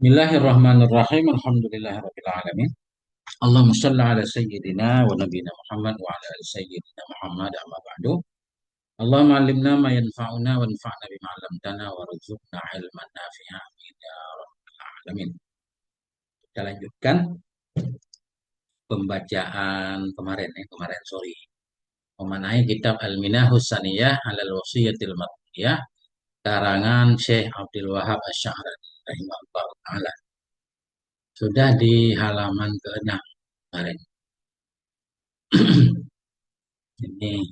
Bismillahirrahmanirrahim. Alhamdulillahirabbil alamin. Allahumma shalli ala sayyidina wa nabiyyina Muhammad wa ala ali sayyidina Muhammad amma ba'du. Allahumma 'allimna ma yanfa'una wanfa'na bima 'allamtana warzuqna ilman nafi'an amin ya rabbal alamin. Kita lanjutkan pembacaan kemarin sore. Memanai kitab Al-Minahus Saniyah 'alal Wasiyatil Mar'iyah karangan Syekh Abdul Wahab Asy-Sya'rani rahimahullah taala. Sudah di halaman ke-6 kemarin. Ini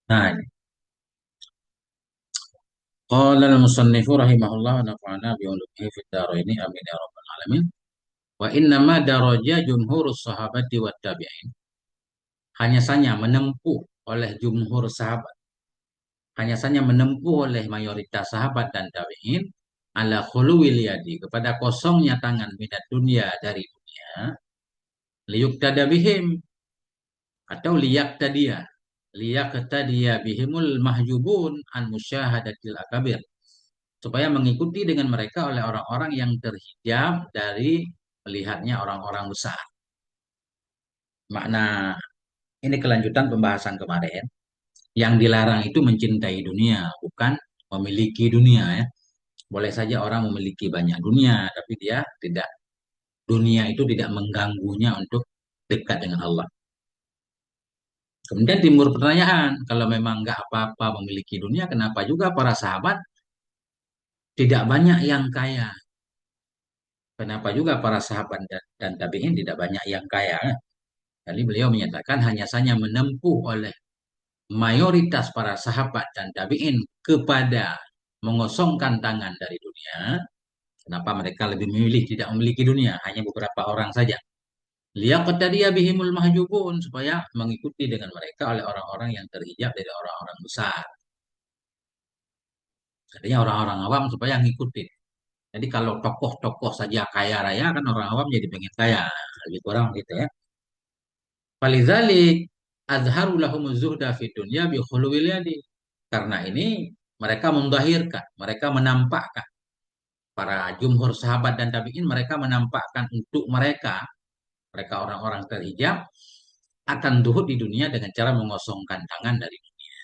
nah, ini. Qala al-musannifu rahimahullah wa nafa'ana bi ulumihi fid dharaini amin ya rabbal alamin. Wa inna ma daraja jumhurus sahabati wat tabi'in. Hanya saja menempuh oleh jumhur sahabat, hanya saja menempuh oleh mayoritas sahabat dan tabi'in ala khuluwil yadi kepada kosongnya tangan minat dunia dari dunia liyuktada bihim atau liyaqtadiya bihimul mahjubun an musyahadatil akabir supaya mengikuti dengan mereka oleh orang-orang yang terhijab dari melihatnya orang-orang besar. Makna ini kelanjutan pembahasan kemarin. Yang dilarang itu mencintai dunia, bukan memiliki dunia ya. Boleh saja orang memiliki banyak dunia, tapi dunia itu tidak mengganggunya untuk dekat dengan Allah. Kemudian timbul pertanyaan, kalau memang nggak apa-apa memiliki dunia, kenapa juga para sahabat tidak banyak yang kaya? Kenapa juga para sahabat dan tabi'in tidak banyak yang kaya? Jadi beliau menyatakan hanya saja menempuh oleh mayoritas para sahabat dan tabi'in kepada mengosongkan tangan dari dunia. Kenapa mereka lebih memilih tidak memiliki dunia? Hanya beberapa orang saja. Liyaqtadiya bihimul mahjubun supaya mengikuti dengan mereka oleh orang-orang yang terhijab dari orang-orang besar. Artinya orang-orang awam supaya ngikutin. Jadi kalau tokoh-tokoh saja kaya raya kan orang awam jadi pengen kaya. Lebih kurang gitu ya. Falizalik azharu lahumuz zuhda fid dunya bi khuluwil yadi. Karena ini mereka mendahirkan, mereka menampakkan para jumhur sahabat dan tabi'in mereka menampakkan untuk mereka orang-orang terhijab akan zuhud di dunia dengan cara mengosongkan tangan dari dunia.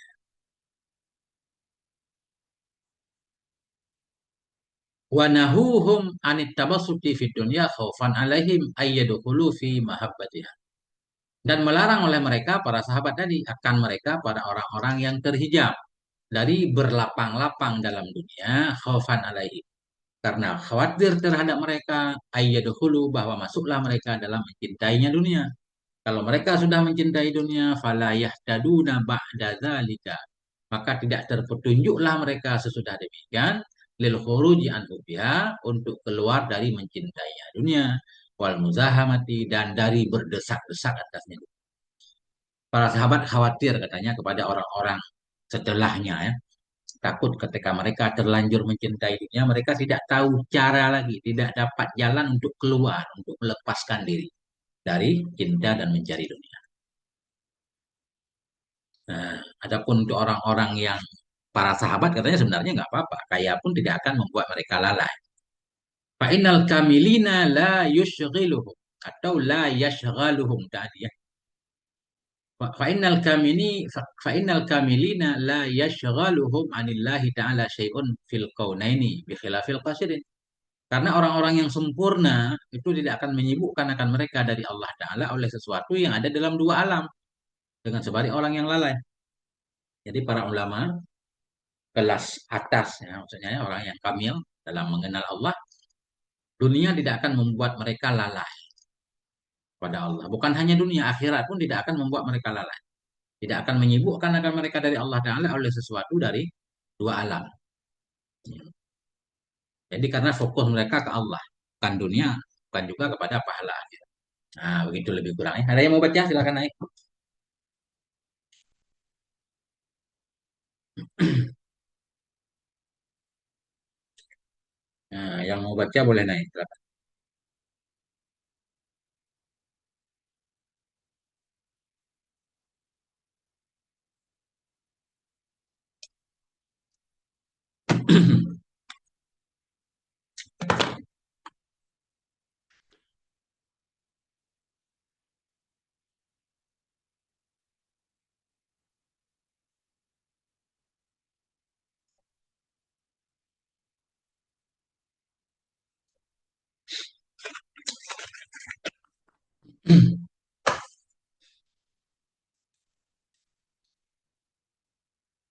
Wa nahuhum anit tabassuti fid dunya khaufan alaihim ayyadkhulu fi mahabbatiha. Dan melarang oleh mereka para sahabat tadi akan mereka pada orang-orang yang terhijab dari berlapang-lapang dalam dunia khaufan alaihim karena khawatir terhadap mereka ayyadkhulu bahwa masuklah mereka dalam mencintainya dunia. Kalau mereka sudah mencintai dunia fala yahtaduna ba'da dzalika maka tidak terpetunjuklah mereka sesudah demikian lil khuruji an untuk keluar dari mencintainya dunia wal muzahamati dan dari berdesak-desak atasnya. Para sahabat khawatir katanya kepada orang-orang setelahnya ya. Takut ketika mereka terlanjur mencintai dunia, mereka tidak tahu cara lagi, tidak dapat jalan untuk keluar, untuk melepaskan diri dari cinta dan mencari dunia. Nah, adapun untuk orang-orang yang para sahabat katanya sebenarnya nggak apa-apa, kaya pun tidak akan membuat mereka lalai. Fa'inal kamilina la yushghiluhum atau la yashghaluhum tadi ya. Fa'innal kamilina la yashghaluhum anillahi ta'ala syai'un fil kaunaini bi khilafil qasirin. Karena orang-orang yang sempurna itu tidak akan menyibukkan akan mereka dari Allah Ta'ala oleh sesuatu yang ada dalam dua alam. Dengan sebalik orang yang lalai. Jadi para ulama kelas atas, ya, maksudnya ya, orang yang kamil dalam mengenal Allah, dunia tidak akan membuat mereka lalai pada Allah. Bukan hanya dunia, akhirat pun tidak akan membuat mereka lalai. Tidak akan menyibukkan akan mereka dari Allah Ta'ala oleh sesuatu dari dua alam. Jadi karena fokus mereka ke Allah, bukan dunia, bukan juga kepada pahala akhirat. Nah, begitu lebih kurang. Ada yang mau baca? Silakan naik. Nah, yang mau baca boleh naik. Silakan.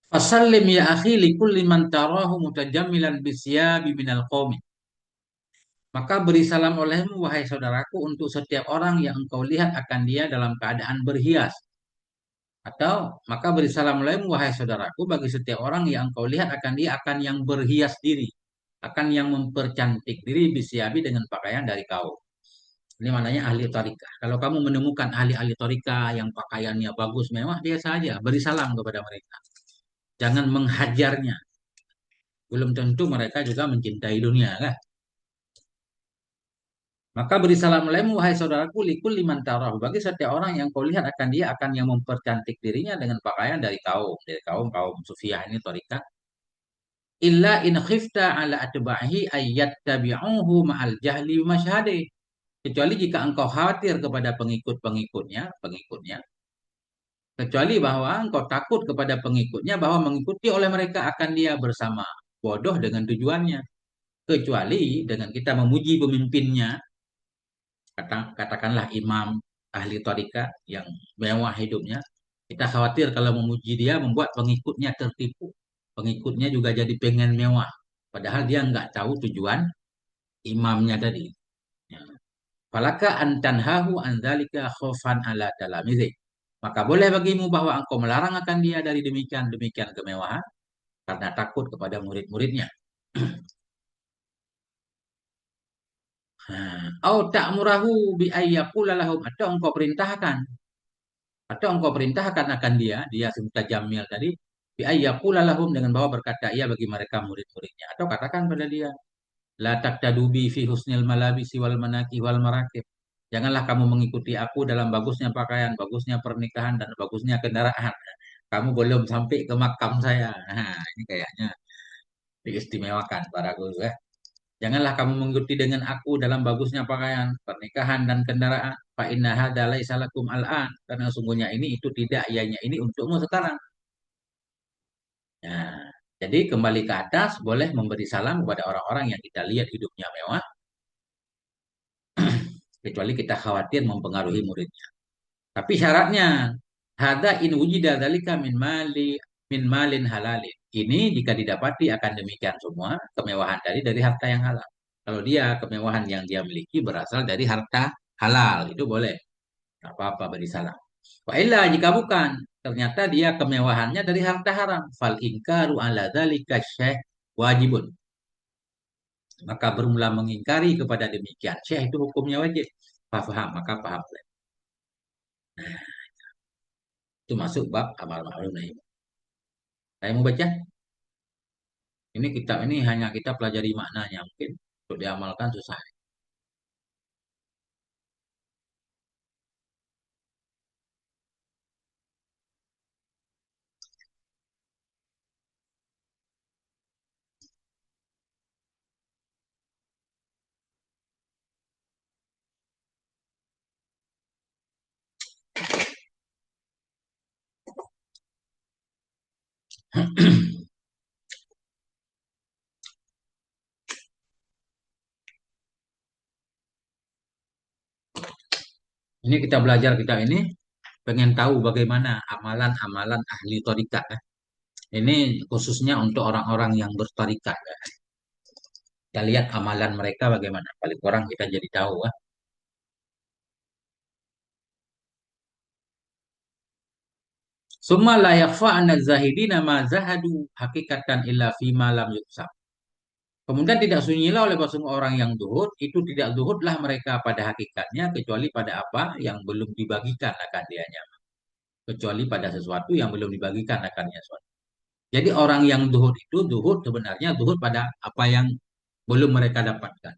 Fasallim ya akhi likulli man tarahu mutajammilan bisyabi minal qaumi. Maka beri salam olehmu wahai saudaraku untuk setiap orang yang engkau lihat akan dia dalam keadaan berhias. Atau maka beri salam olehmu wahai saudaraku bagi setiap orang yang engkau lihat akan dia akan yang berhias diri. Akan yang mempercantik diri bisyabi dengan pakaian dari kaum. Ini maknanya ahli torika. Kalau kamu menemukan ahli-ahli torika yang pakaiannya bagus, mewah, dia saja beri salam kepada mereka. Jangan menghajarnya. Belum tentu mereka juga mencintai dunia, kan? Maka beri salam olehmu, wahai saudaraku, likul liman tarahu. Bagi setiap orang yang kau lihat akan dia akan yang mempercantik dirinya dengan pakaian dari kaum. Dari kaum sufiah ini torika. Illa in khifta ala atbahi ayyat tabi'uhu ma'al jahli masyhadi. Kecuali jika engkau khawatir kepada pengikutnya, kecuali bahwa engkau takut kepada pengikutnya bahwa mengikuti oleh mereka akan dia bersama bodoh dengan tujuannya. Kecuali dengan kita memuji pemimpinnya, katakanlah imam ahli tarikat yang mewah hidupnya, kita khawatir kalau memuji dia membuat pengikutnya tertipu. Pengikutnya juga jadi pengen mewah. Padahal dia nggak tahu tujuan imamnya tadi. Ya. Falaka antanhahu anzalika khofan ala talamizi. Maka boleh bagimu bahwa engkau melarang akan dia dari demikian kemewahan karena takut kepada murid-muridnya. Au ta'murahu bi ayyaqula lahum atau engkau perintahkan akan dia si Jamil tadi bi ayyaqula lahum dengan bahwa berkata ia bagi mereka murid-muridnya atau katakan pada dia la taqtadubi fi husnil malabisi wal manaki wal marakib. Janganlah kamu mengikuti aku dalam bagusnya pakaian, bagusnya pernikahan dan bagusnya kendaraan. Kamu belum sampai ke makam saya. Nah, ini kayaknya diistimewakan para guru ya. Janganlah kamu mengikuti dengan aku dalam bagusnya pakaian, pernikahan dan kendaraan. Fa inna hadza laisa lakum al'an. Karena sungguhnya ini itu tidak ianya ini untukmu sekarang. Nah, jadi kembali ke atas boleh memberi salam kepada orang-orang yang kita lihat hidupnya mewah, kecuali kita khawatir mempengaruhi muridnya. Tapi syaratnya hadza in wujida dzalika min malin halalin. Ini jika didapati akan demikian semua kemewahan dari harta yang halal. Kalau dia kemewahan yang dia miliki berasal dari harta halal, itu boleh. Tidak apa-apa beri salam. Wa illa jika bukan, ternyata dia kemewahannya dari harta haram. Fal ingkaru ala dzalika syekh wajibun. Maka bermula mengingkari kepada demikian syekh itu hukumnya wajib. Faham, maka paham. Itu masuk bab amal ma'ruf nahi. Saya mau baca. Ini kitab ini hanya kita pelajari maknanya mungkin untuk diamalkan susah. Ini kita belajar kita ini pengen tahu bagaimana amalan-amalan ahli tarikat. Ini khususnya untuk orang-orang yang bertarikat. Kita lihat amalan mereka bagaimana. Paling kurang kita jadi tahu. Summa la yakfa anna zahidina ma zahadu hakikatan illa fima lam yuksab. Kemudian tidak sunyilah oleh semua orang yang zuhud, itu tidak zuhudlah mereka pada hakikatnya kecuali pada apa yang belum dibagikan akan dianya. Kecuali pada sesuatu yang belum dibagikan akannya. Jadi orang yang zuhud itu zuhud sebenarnya zuhud pada apa yang belum mereka dapatkan.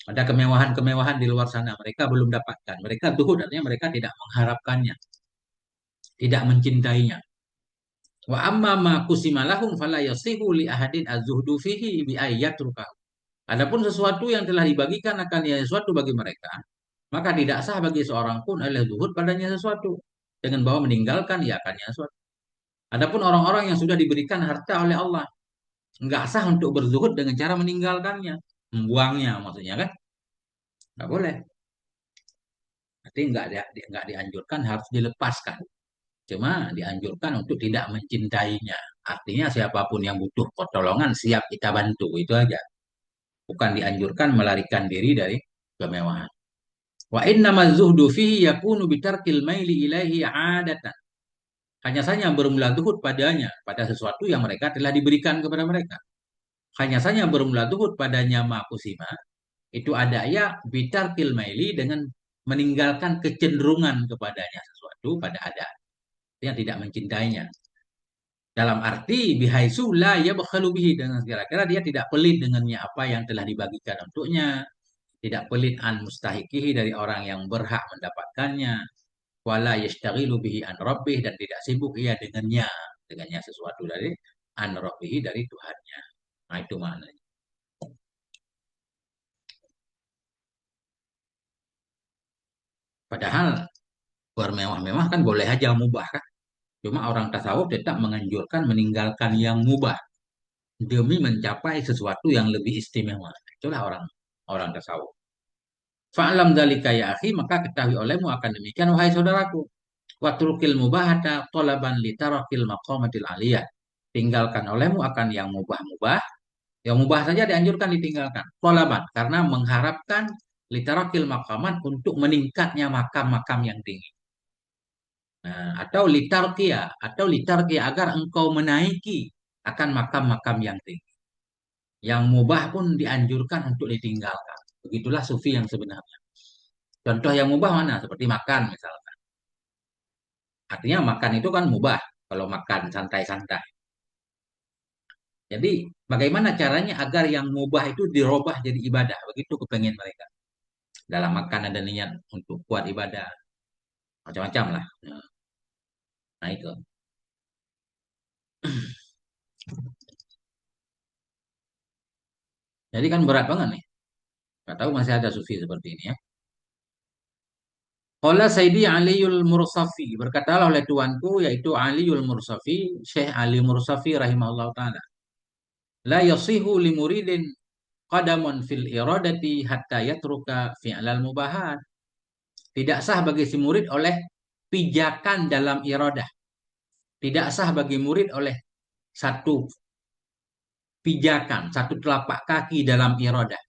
Ada kemewahan-kemewahan di luar sana mereka belum dapatkan. Mereka zuhud artinya mereka tidak mengharapkannya, tidak mencintainya. Wa amma ma kusima lahum fala yasihu li ahadin az-zuhdu fihi bi ayyatruka. Adapun sesuatu yang telah dibagikan akan ya sesuatu bagi mereka, maka tidak sah bagi seorang pun adalah zuhud padanya sesuatu dengan bahwa meninggalkan ya akannya sesuatu. Adapun orang-orang yang sudah diberikan harta oleh Allah, nggak sah untuk berzuhud dengan cara meninggalkannya, membuangnya maksudnya kan? Nggak boleh. Berarti nggak dianjurkan harus dilepaskan. Cuma dianjurkan untuk tidak mencintainya. Artinya siapapun yang butuh pertolongan siap kita bantu, itu aja. Bukan dianjurkan melarikan diri dari kemewahan. Wa inna zuhdu fihi yakunu bitarkil maili ilaihi adatan. Hanya saja bermula zuhud padanya, pada sesuatu yang mereka telah diberikan kepada mereka. Hanya saja bermula zuhud padanya makusima, itu ada ya bitarkil maili dengan meninggalkan kecenderungan kepadanya sesuatu pada ada yang tidak mencintainya. Dalam arti bihaisu la yabkhalu bihi, dengan kira-kira dia tidak pelit dengannya apa yang telah dibagikan untuknya, tidak pelit an mustahikihi dari orang yang berhak mendapatkannya, wala yashtaghilu bihi an rabbih, dan tidak sibuk ia dengannya sesuatu dari an rabbih dari Tuhannya. Nah, itu maknanya. Padahal bermewah-mewah kan boleh aja mubah kan. Cuma orang tasawuf tetap menganjurkan meninggalkan yang mubah demi mencapai sesuatu yang lebih istimewa. Itulah orang orang tasawuf. Fa'lam dzalika ya akhi, maka ketahui olehmu akan demikian wahai saudaraku. Watrukil mubahata talaban litarakil maqamatil aliyah. Tinggalkan olehmu akan yang mubah-mubah. Yang mubah saja dianjurkan ditinggalkan. Talaban, karena mengharapkan litarakil maqamat untuk meningkatnya makam-makam yang tinggi. Nah, atau litarkia agar engkau menaiki akan makam-makam yang tinggi. Yang mubah pun dianjurkan untuk ditinggalkan. Begitulah sufi yang sebenarnya. Contoh yang mubah mana? Seperti makan misalnya. Artinya makan itu kan mubah. Kalau makan santai-santai. Jadi bagaimana caranya agar yang mubah itu dirubah jadi ibadah? Begitu kepengen mereka. Dalam makan ada niat untuk kuat ibadah. Macam-macam lah. Nah itu. Jadi kan berat banget nih. Gak tahu masih ada sufi seperti ini ya. Qala Sayyidi Aliul Mursafi, berkatalah oleh tuanku yaitu Aliul Mursafi, Syekh Ali Mursafi rahimahullah taala. La yasihu li muridin qadamun fil iradati hatta yatruka fi'lal mubahat. Tidak sah bagi si murid oleh pijakan dalam iradah. Tidak sah bagi murid oleh satu pijakan, satu telapak kaki dalam iradah.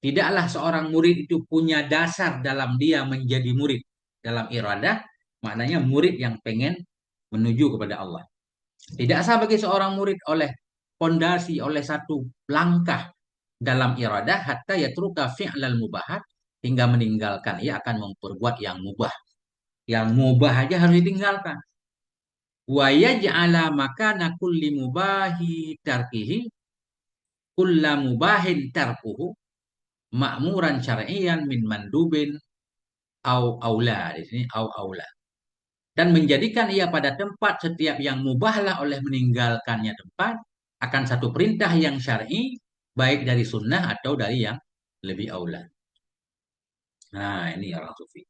Tidaklah seorang murid itu punya dasar dalam dia menjadi murid. Dalam iradah, maknanya murid yang pengen menuju kepada Allah. Tidak sah bagi seorang murid oleh pondasi, oleh satu langkah dalam iradah, hatta yatruka fi'lal mubahat, hingga meninggalkan. Ia akan memperbuat yang mubah. Yang mubah aja harus ditinggalkan. Wa yaj'ala makana kulli mubahi tarkihi kulla mubahin tarkuhu ma'muran syar'iyan min mandubin au aula, di sini au aula, dan menjadikan ia pada tempat setiap yang mubahlah oleh meninggalkannya tempat akan satu perintah yang syar'i baik dari sunnah atau dari yang lebih aula. Nah, ini orang sufi.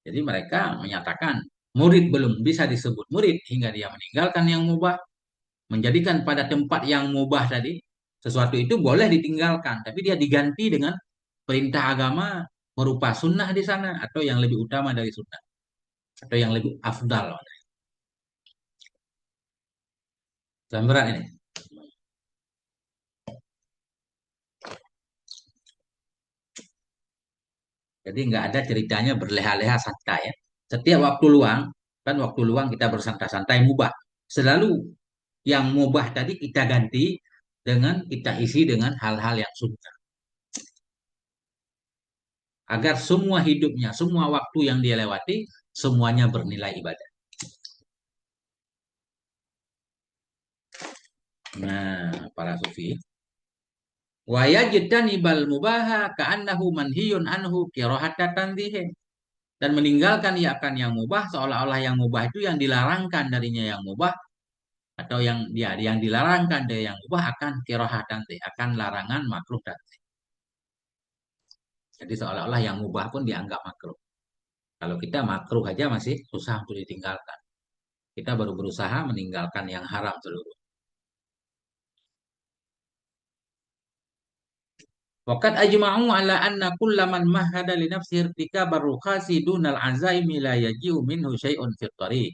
Jadi mereka menyatakan murid belum bisa disebut murid hingga dia meninggalkan yang mubah, menjadikan pada tempat yang mubah tadi sesuatu itu boleh ditinggalkan, tapi dia diganti dengan perintah agama berupa sunnah di sana atau yang lebih utama dari sunnah atau yang lebih afdal. Dan berat ini. Jadi nggak ada ceritanya berleha-leha santai ya. Setiap waktu luang, kan waktu luang kita bersantai-santai mubah. Selalu yang mubah tadi kita ganti dengan kita isi dengan hal-hal yang sunnah. Agar semua hidupnya, semua waktu yang dia lewati, semuanya bernilai ibadah. Nah, para sufi. Wa yajtanibal mubaha ka'annahu manhiyun anhu kirahata tanzihin. Dan meninggalkan ia akan yang mubah seolah-olah yang mubah itu yang dilarangkan darinya yang mubah atau yang dilarangkan dari yang mubah akan kirahatan akan larangan makruh dan jadi seolah-olah yang mubah pun dianggap makruh. Kalau kita makruh aja masih susah untuk ditinggalkan. Kita baru berusaha meninggalkan yang haram seluruh. Waqad ajma'u ala anna kullaman mahada li nafsihi irtikaba rukhasi dunal azaimi la yaji'u minhu syai'un fit tariq.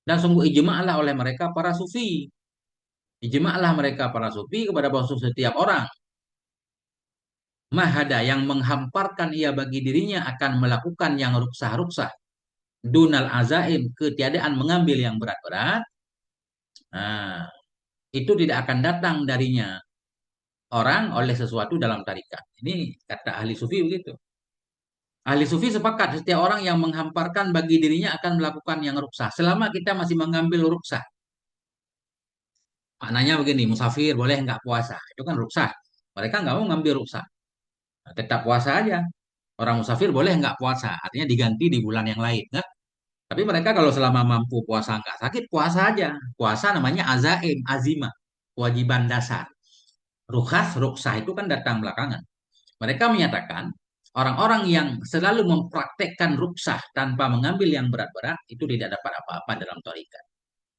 Dan sungguh ijma'lah oleh mereka para sufi. Ijma'lah mereka para sufi kepada bahwa setiap orang mahada yang menghamparkan ia bagi dirinya akan melakukan yang ruksah-ruksah. Dunal azaim, ketiadaan mengambil yang berat-berat. Nah, itu tidak akan datang darinya orang oleh sesuatu dalam tarikat. Ini kata ahli sufi begitu. Ahli sufi sepakat setiap orang yang menghamparkan bagi dirinya akan melakukan yang ruksah. Selama kita masih mengambil ruksah. Maknanya begini, musafir boleh nggak puasa. Itu kan ruksah. Mereka nggak mau ngambil ruksah. Nah, tetap puasa aja. Orang musafir boleh nggak puasa. Artinya diganti di bulan yang lain. Nggak? Tapi mereka kalau selama mampu puasa nggak sakit, puasa aja. Puasa namanya azaim, azimah. Kewajiban dasar. Rukhas, ruksah itu kan datang belakangan. Mereka menyatakan orang-orang yang selalu mempraktekkan ruksah tanpa mengambil yang berat-berat itu tidak dapat apa-apa dalam tarikat.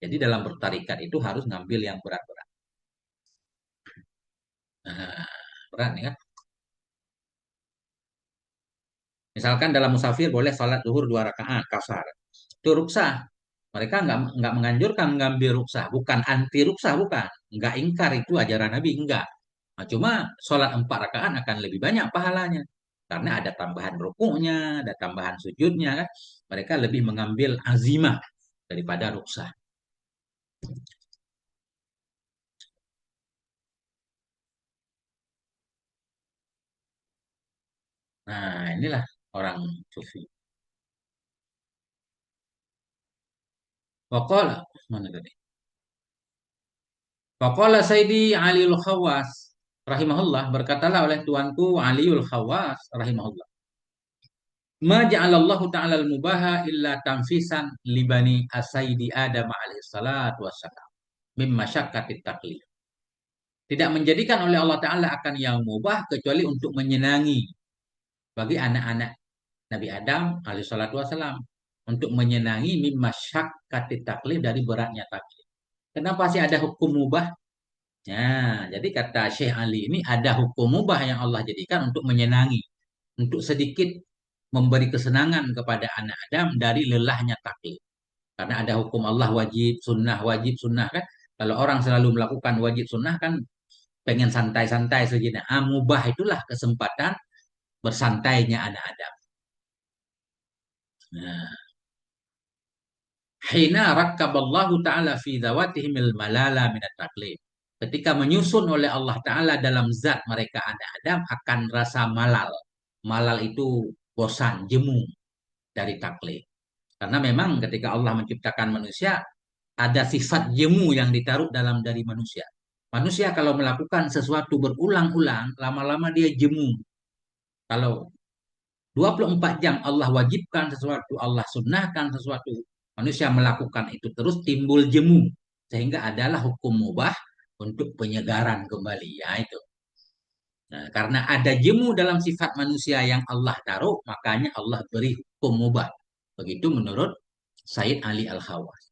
Jadi dalam bertarikat itu harus ngambil yang berat-berat. Nah, berat nih kan. Misalkan dalam musafir boleh sholat zuhur 2 rakaat kasar. Itu ruksah. Mereka nggak menganjurkan mengambil ruksah. Bukan anti ruksah, bukan. Nggak ingkar itu ajaran Nabi, enggak. Nah, cuma sholat 4 rakaat akan lebih banyak pahalanya. Karena ada tambahan rukuknya, ada tambahan sujudnya kan. Mereka lebih mengambil azimah daripada ruksah. Nah, inilah orang sufi. Waqala, mana tadi? Waqala Sayyidi Aliul Khawas rahimahullah, berkatalah oleh tuanku Aliul Khawas rahimahullah. Ma ja'alallahu ta'ala al-mubaha illa tanfisan libani asayidi Adam alaihi salatu wassalam mimma syakkatit taklif. Tidak menjadikan oleh Allah Ta'ala akan yang mubah kecuali untuk menyenangi bagi anak-anak Nabi Adam alaihi salatu wassalam. Untuk menyenangi mimma syakkatit taklif dari beratnya taklif. Kenapa sih ada hukum mubah? Ya, jadi kata Syekh Ali ini ada hukum mubah yang Allah jadikan untuk menyenangi, untuk sedikit memberi kesenangan kepada anak Adam dari lelahnya taklif. Karena ada hukum Allah wajib sunnah kan. Kalau orang selalu melakukan wajib sunnah kan pengen santai-santai sejenak. Ah, mubah itulah kesempatan bersantainya anak Adam. Nah, hina rakkaballahu ta'ala fi dzawatihimil malala minat taklif. Ketika menyusun oleh Allah Ta'ala dalam zat mereka anak Adam akan rasa malal. Malal itu bosan, jemu dari taklif. Karena memang ketika Allah menciptakan manusia, ada sifat jemu yang ditaruh dalam dari manusia. Manusia kalau melakukan sesuatu berulang-ulang, lama-lama dia jemu. Kalau 24 jam Allah wajibkan sesuatu, Allah sunnahkan sesuatu, manusia melakukan itu terus timbul jemu. Sehingga adalah hukum mubah untuk penyegaran kembali. Ya itu. Nah, karena ada jemu dalam sifat manusia yang Allah taruh, makanya Allah beri hukum mubah. Begitu menurut Said Ali Al-Khawas.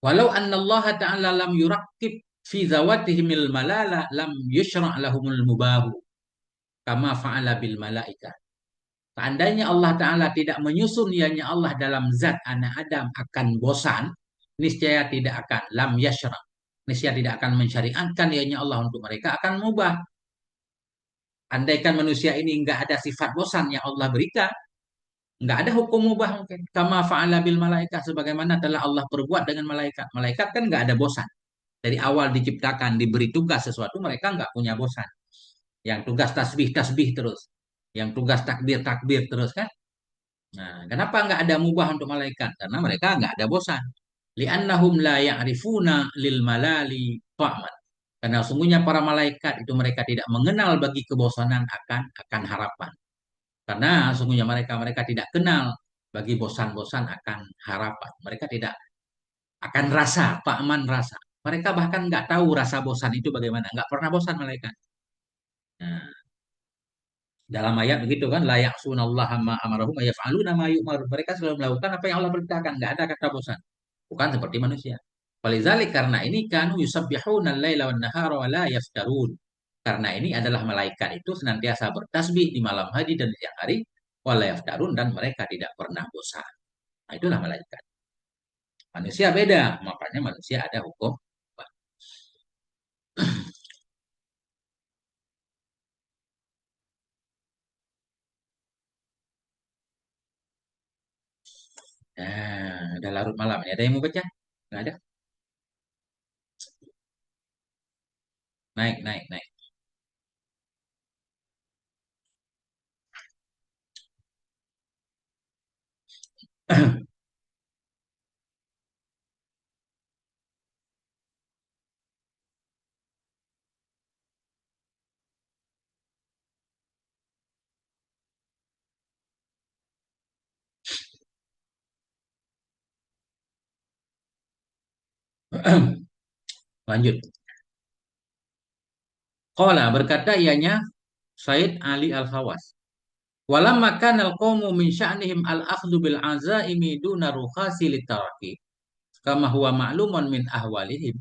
Walau anna Allah Ta'ala lam yurakib fi zawatihimil malala lam yushra' lahumul mubahu kama fa'ala bil malaika. Seandainya Allah Ta'ala tidak menyusun ianya Allah dalam zat anak Adam akan bosan, niscaya tidak akan lam yashra. Niscaya tidak akan mensyariatkan ianya Allah untuk mereka akan mubah. Andaikan manusia ini nggak ada sifat bosan yang Allah berikan, nggak ada hukum mubah mungkin. Kama fa'ala bil malaikat sebagaimana telah Allah perbuat dengan malaikat. Malaikat kan nggak ada bosan. Dari awal diciptakan diberi tugas sesuatu mereka nggak punya bosan. Yang tugas tasbih tasbih terus, yang tugas takbir takbir terus kan. Nah, kenapa nggak ada mubah untuk malaikat? Karena mereka nggak ada bosan. Li'annahum la ya'rifuna lil malali fa'man. Karena sungguhnya para malaikat itu mereka tidak mengenal bagi kebosanan akan harapan. Karena sungguhnya mereka tidak kenal bagi bosan-bosan akan harapan. Mereka tidak akan rasa, fa'man rasa. Mereka bahkan nggak tahu rasa bosan itu bagaimana. Nggak pernah bosan malaikat. Nah, dalam ayat begitu kan, la ya'sunallaha ma amarahum wa yaf'aluna ma yu'mar. Mereka selalu melakukan apa yang Allah perintahkan, nggak ada kata bosan. Bukan seperti manusia. Walizalik karena ini kanu yusabbihuna al-laila wan nahara wa la yaftarun. Karena ini adalah malaikat itu senantiasa bertasbih di malam hari dan di siang hari, wa la yaftarun dan mereka tidak pernah bosan. Nah, itulah malaikat. Manusia beda, makanya manusia ada hukum. Nah, udah larut malam. Ini ada yang mau baca? Nggak ada? Naik, naik, naik. Lanjut. Qala berkata ianya Said Ali Al-Khawas. Walamma kana al-qawmu min sya'nihim al-akhdhu bil azaimi duna rukhasi litaraki. Kama huwa ma'lumun min ahwalihim.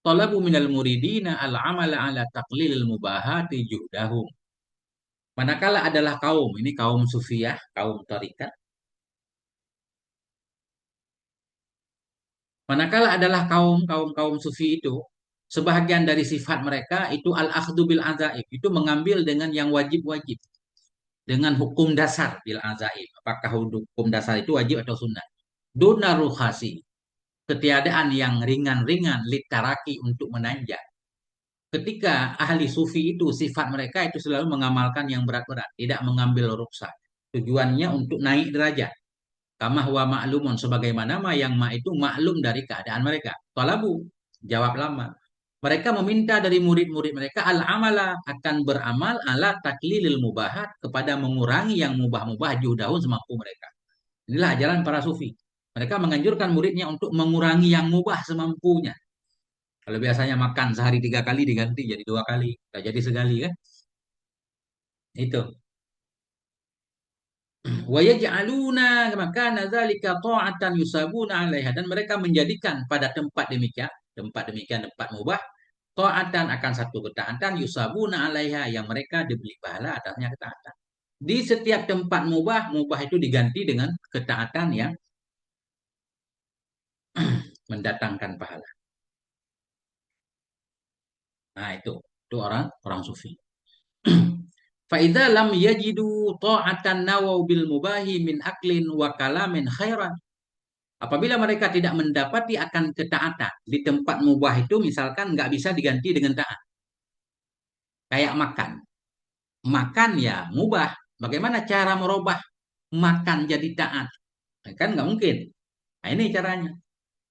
Talabu minal muridina al-amala ala taqlilil mubahati juhdahum. Manakala adalah kaum, ini kaum sufiyah, kaum tarikat. Manakala adalah kaum sufi itu, sebahagian dari sifat mereka itu al-akhdhu bil azaim, itu mengambil dengan yang wajib-wajib, dengan hukum dasar bil azaim. Apakah hukum dasar itu wajib atau sunnah? Duna rukhasi, ketiadaan yang ringan-ringan litaraki untuk menanjak. Ketika ahli sufi itu sifat mereka itu selalu mengamalkan yang berat-berat, tidak mengambil rukhsah. Tujuannya untuk naik derajat. Kama huwa ma'lumun sebagaimana yang itu maklum dari keadaan mereka. Talabu jawab lama. Mereka meminta dari murid-murid mereka al-amala akan beramal ala taklilil mubahat kepada mengurangi yang mubah-mubah juhdahun semampu mereka. Inilah ajaran para sufi. Mereka menganjurkan muridnya untuk mengurangi yang mubah semampunya. Kalau biasanya makan sehari 3 kali diganti jadi 2 kali, tak jadi sekali kan? Itu. Wa yaj'aluna makana dzalika ta'atan yusabuna 'alaiha dan mereka menjadikan pada tempat demikian tempat mubah ta'atan akan satu ketaatan yusabuna 'alaiha yang mereka diberi pahala atasnya ketaatan. Di setiap tempat mubah, mubah itu diganti dengan ketaatan yang mendatangkan pahala. Nah, itu orang orang sufi. Faidza lam yajidu ta'atan nawaw bil mubahi min aklin wa kalamin khairan. Apabila mereka tidak mendapati akan ketaatan di tempat mubah itu misalkan nggak bisa diganti dengan taat. Kayak makan. Makan ya mubah. Bagaimana cara merubah makan jadi taat? Kan nggak mungkin. Nah ini caranya.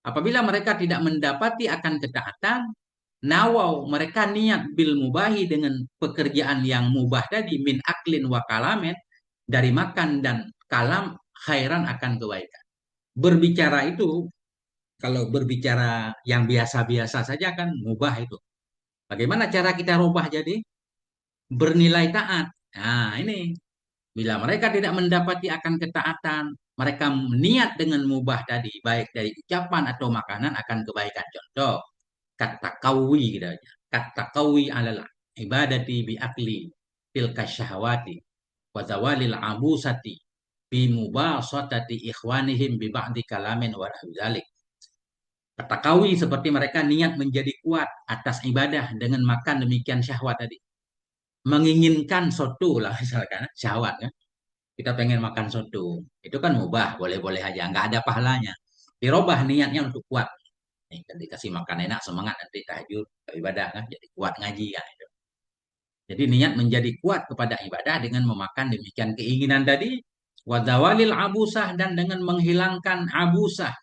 Apabila mereka tidak mendapati akan ketaatan, nawau mereka niat bil mubahi dengan pekerjaan yang mubah tadi min aklin wa kalamen dari makan dan kalam khairan akan kebaikan. Berbicara itu kalau berbicara yang biasa-biasa saja kan mubah itu. Bagaimana cara kita rubah jadi bernilai taat? Nah, ini bila mereka tidak mendapati akan ketaatan, mereka niat dengan mubah tadi, baik dari ucapan atau makanan akan kebaikan. Contoh, kata kawi gitu aja. Kata kawi alal ibadati bi akli tilka syahwati wa zawalil abusati bi mubasatati ikhwanihim bi ba'di kalamin wa dzalik. Kata seperti mereka niat menjadi kuat atas ibadah dengan makan demikian syahwat tadi. Menginginkan soto lah misalkan, syahwat kan. Kita pengen makan soto. Itu kan mubah, boleh-boleh aja. Nggak ada pahalanya. Dirobah niatnya untuk kuat. Nih, kan dikasih makan enak, semangat nanti tahajud, ibadah kan. Jadi kuat ngaji kan. Itu. Jadi niat menjadi kuat kepada ibadah dengan memakan demikian keinginan tadi. Wadawalil abusah dan dengan menghilangkan abusah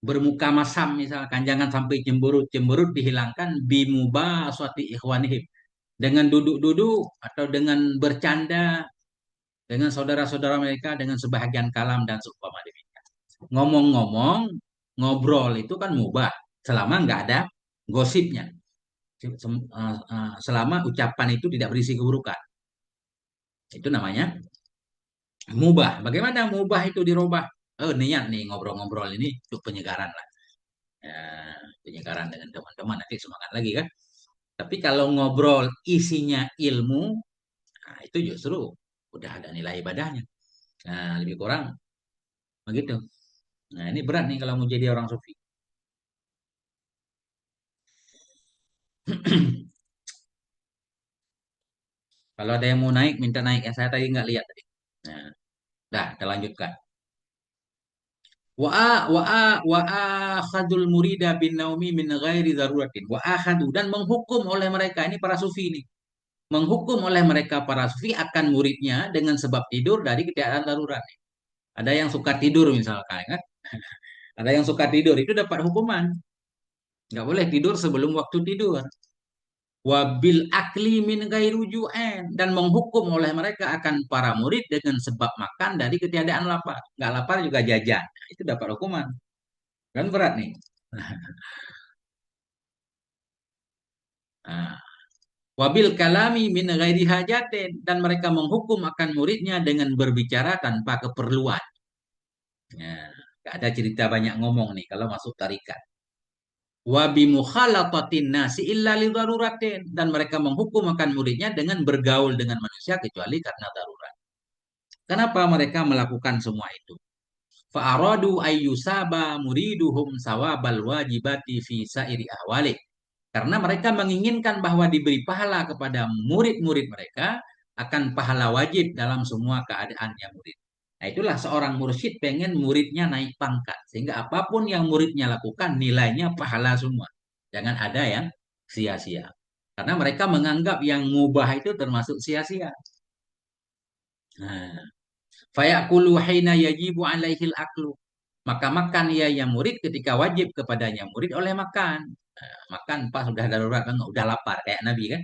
bermuka masam misalkan, jangan sampai cemberut dihilangkan bimuba suati ikhwanihim, dengan duduk-duduk atau dengan bercanda dengan saudara-saudara mereka dengan sebahagian kalam dan seumpama demikian. Ngomong-ngomong, ngobrol itu kan mubah selama nggak ada gosipnya. Selama ucapan itu tidak berisi keburukan. Itu namanya mubah. Bagaimana mubah itu dirubah? Oh, niat nih ngobrol-ngobrol ini untuk penyegaran lah. Ya, penyegaran dengan teman-teman nanti semangat lagi kan. Tapi kalau ngobrol isinya ilmu, nah itu justru udah ada nilai ibadahnya. Nah, lebih kurang begitu. Nah, ini berat nih kalau mau jadi orang sufi. Kalau ada yang mau naik, minta naik. Ya, saya tadi nggak lihat tadi. Nah, dah, kita lanjutkan. Wa akhadul murida bin naumi min ghairi daruratin. Wa akhadu dan menghukum oleh mereka ini para sufi ini. Menghukum oleh mereka para sufi akan muridnya dengan sebab tidur dari keadaan darurat. Ada yang suka tidur misalkan kan? Ada yang suka tidur itu dapat hukuman. Nggak boleh tidur sebelum waktu tidur. Wabil akli min gairu ju'en dan menghukum oleh mereka akan para murid dengan sebab makan dari ketiadaan lapar. Nggak lapar juga jajan. Itu dapat hukuman. Kan berat nih. Nah, wabil kalami min ghairi hajatin dan mereka menghukum akan muridnya dengan berbicara tanpa keperluan. Ya, nggak ada cerita banyak ngomong nih kalau masuk tarikat. Wabi mukhalatatin nasi illa li daruratin dan mereka menghukum akan muridnya dengan bergaul dengan manusia kecuali karena darurat. Kenapa mereka melakukan semua itu? Fa'aradu ayyusaba muriduhum sawabal wajibati fi sairi ahwalik. Karena mereka menginginkan bahwa diberi pahala kepada murid-murid mereka akan pahala wajib dalam semua keadaannya murid. Nah, itulah seorang mursyid pengen muridnya naik pangkat. Sehingga apapun yang muridnya lakukan nilainya pahala semua. Jangan ada yang sia-sia. Karena mereka menganggap yang mubah itu termasuk sia-sia. Nah, fayaqulu hina yajibu alaihil aklu. Maka makan ia yang murid ketika wajib kepadanya murid oleh makan. Nah, makan pas sudah darurat kan udah lapar kayak Nabi kan.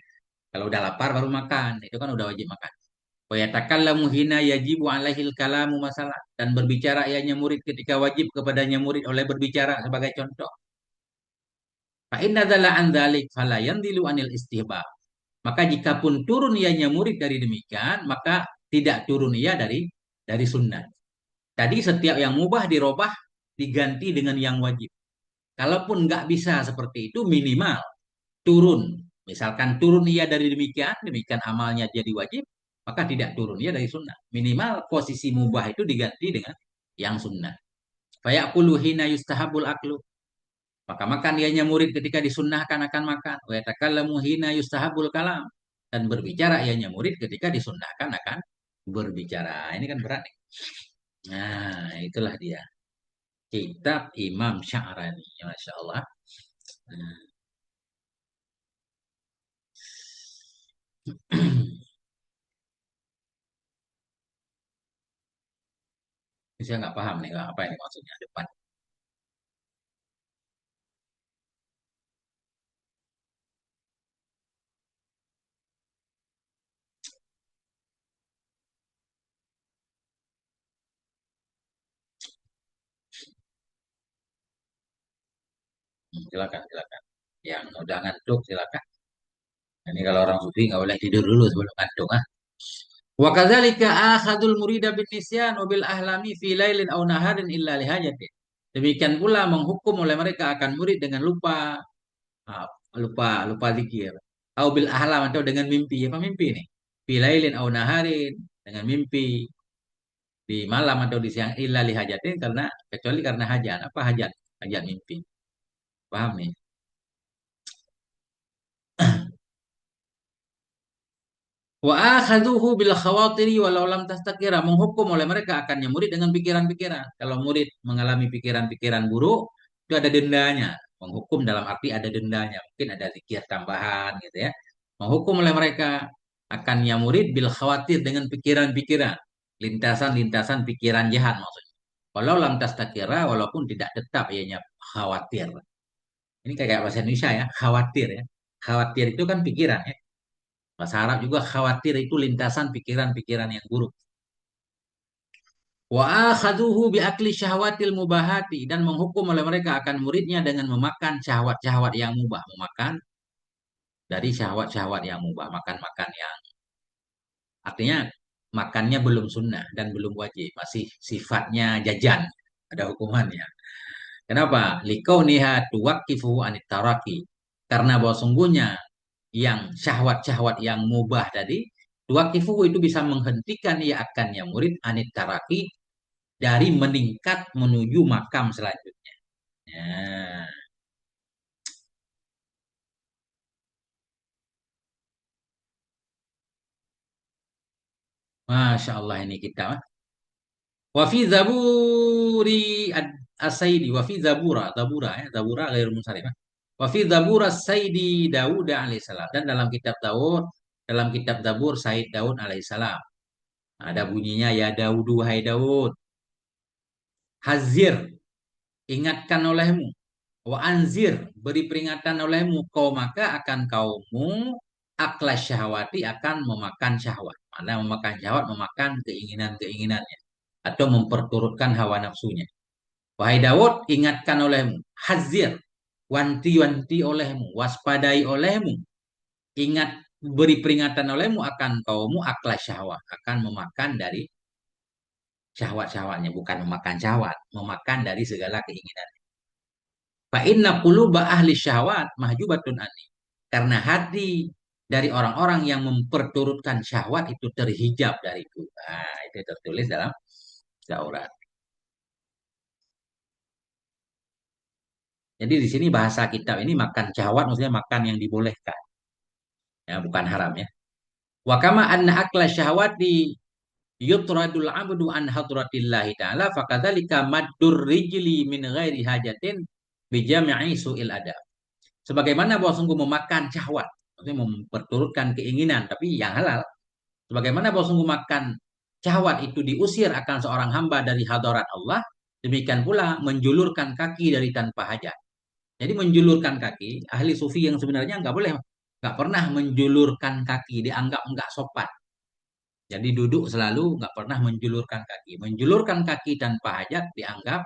Kalau udah lapar baru makan, itu kan udah wajib makan. Wa yatakallamu hina yajibu alaihil kalamu masalah dan berbicara ianya murid ketika wajib kepadanya murid oleh berbicara sebagai contoh. Fa inna dzalla an dzalik fala yandilu anil istihbab. Maka jika pun turun ianya murid dari demikian, maka tidak turun ia dari sunnah. Tadi setiap yang mubah dirubah diganti dengan yang wajib. Kalaupun nggak bisa seperti itu minimal turun. Misalkan turun ia dari demikian, demikian amalnya jadi wajib, maka tidak turun ia dari sunnah. Minimal posisi mubah itu diganti dengan yang sunnah. Fayaqulu hina yustahabul aklu. Maka makan ianya murid ketika disunnahkan akan makan. Wa yatakallamu hina yustahabul kalam. Dan berbicara ianya murid ketika disunnahkan akan berbicara. Ini kan berat nih. Nah, itulah dia. Kitab Imam Sya'rani. Masya Allah. Nah, saya nggak paham nih apa ini maksudnya depan. Silakan, silakan. Yang udah ngantuk silakan. Ini kalau orang sufi nggak boleh tidur dulu sebelum ngantuk ah. Wa kadzalika akhadul murida bin nisyan wa bil ahlami fi lailin aw naharin illa lihajatin. Demikian pula menghukum oleh mereka akan murid dengan lupa, ah, lupa zikir. Au bil ahlam atau dengan mimpi. Apa mimpi nih? Fi lailin aw naharin dengan mimpi di malam atau di siang illa lihajatin karena kecuali karena hajat. Apa hajat? Hajat mimpi. Paham nih? Wa akhaduhu bil khawatiri walau lam tastakira menghukum oleh mereka akannya murid dengan pikiran-pikiran. Kalau murid mengalami pikiran-pikiran buruk, itu ada dendanya. Menghukum dalam arti ada dendanya. Mungkin ada zikir tambahan gitu ya. Menghukum oleh mereka akannya murid bil khawatir dengan pikiran-pikiran. Lintasan-lintasan pikiran jahat maksudnya. Walau lam tastakira, walaupun tidak tetap ianya khawatir. Ini kayak bahasa Indonesia ya, khawatir ya. Khawatir itu kan pikiran ya. Bahasa Arab juga khawatir itu lintasan pikiran-pikiran yang buruk. Wa akhaduhu bi akli syahwatil mubahati, dan menghukum oleh mereka akan muridnya dengan memakan syahwat-syahwat yang mubah, memakan dari syahwat-syahwat yang mubah, makan-makan yang artinya makannya belum sunnah dan belum wajib, masih sifatnya jajan, ada hukumannya. Kenapa? Likauniha tuwaqifu anit taraki. Karena bahwa sungguhnya yang syahwat-syahwat yang mubah tadi, tuwaqifu itu bisa menghentikan ia akannya murid anit taraki dari meningkat menuju makam selanjutnya. Ya. Masya Allah ini kita. Wa fi zaburi as-saidi wa fi zabura ya, zabura ghair munsharif. Wa fi zabura as-saidi Daud alaihissalam, dan dalam kitab Zabur Said Daud alaihissalam ada bunyinya, ya Daud, hai Daud, hazir, ingatkan olehmu, wa anzir, beri peringatan olehmu, kau maka akan kaummu, aklas syahwati, akan memakan syahwat. Mana memakan syahwat, memakan keinginan-keinginannya atau memperturutkan hawa nafsunya. Wahai Daud, ingatkan olehmu, hazir, wanti-wanti olehmu, waspadai olehmu, ingat, beri peringatan olehmu akan kaummu aklas syahwat, akan memakan dari syahwat-syahwatnya, bukan memakan syahwat, memakan dari segala keinginan. Fa inna quluba ahli syahwat mahjubatun ani. Karena hati dari orang-orang yang memperturutkan syahwat itu terhijab dariku. Nah, itu tertulis dalam Taurat. Jadi di sini bahasa kitab ini makan syahwat maksudnya makan yang dibolehkan, ya bukan haram ya. Wa kama anna akla syahwati yutradul abdu an hadratillahi ta'ala fakadzalika maddur rijli min ghairi hajatin bijami'i su'il adab. Sebagaimana bahwa sungguh memakan syahwat, maksudnya memperturutkan keinginan tapi yang halal. Sebagaimana bahwa sungguh makan syahwat itu diusir akan seorang hamba dari hadarat Allah, demikian pula menjulurkan kaki dari tanpa hajat. Jadi menjulurkan kaki, ahli sufi yang sebenarnya nggak boleh, nggak pernah menjulurkan kaki, dianggap nggak sopan. Jadi duduk selalu nggak pernah menjulurkan kaki. Menjulurkan kaki tanpa hajat dianggap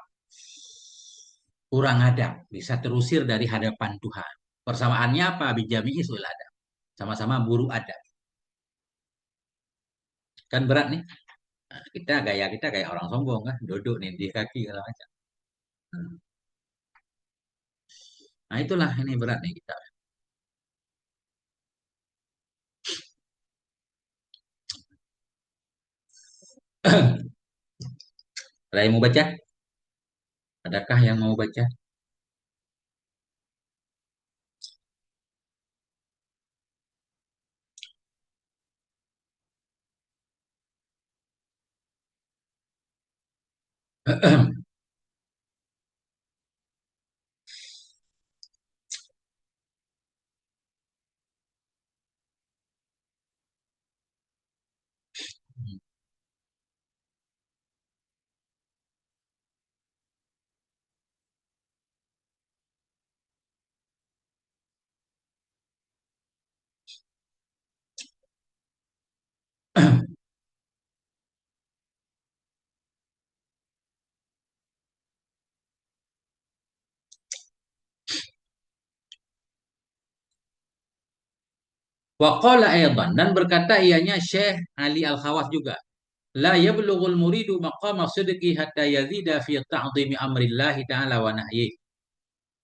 kurang adab, bisa terusir dari hadapan Tuhan. Persamaannya apa? Bijami isul adab. Sama-sama buruk adab. Kan berat nih. Nah, kita kayak orang sombong kan, duduk nih di kaki segala macam. Nah itulah ini berat nih kita. Ada yang mau baca? Adakah yang mau baca? Waqala aydan, dan berkata ianya Syekh Ali Al-Khawas juga. La yablughul muridu maqama sidqi hatta yazida fi ta'zimi amrillahi ta'ala wa nahyi.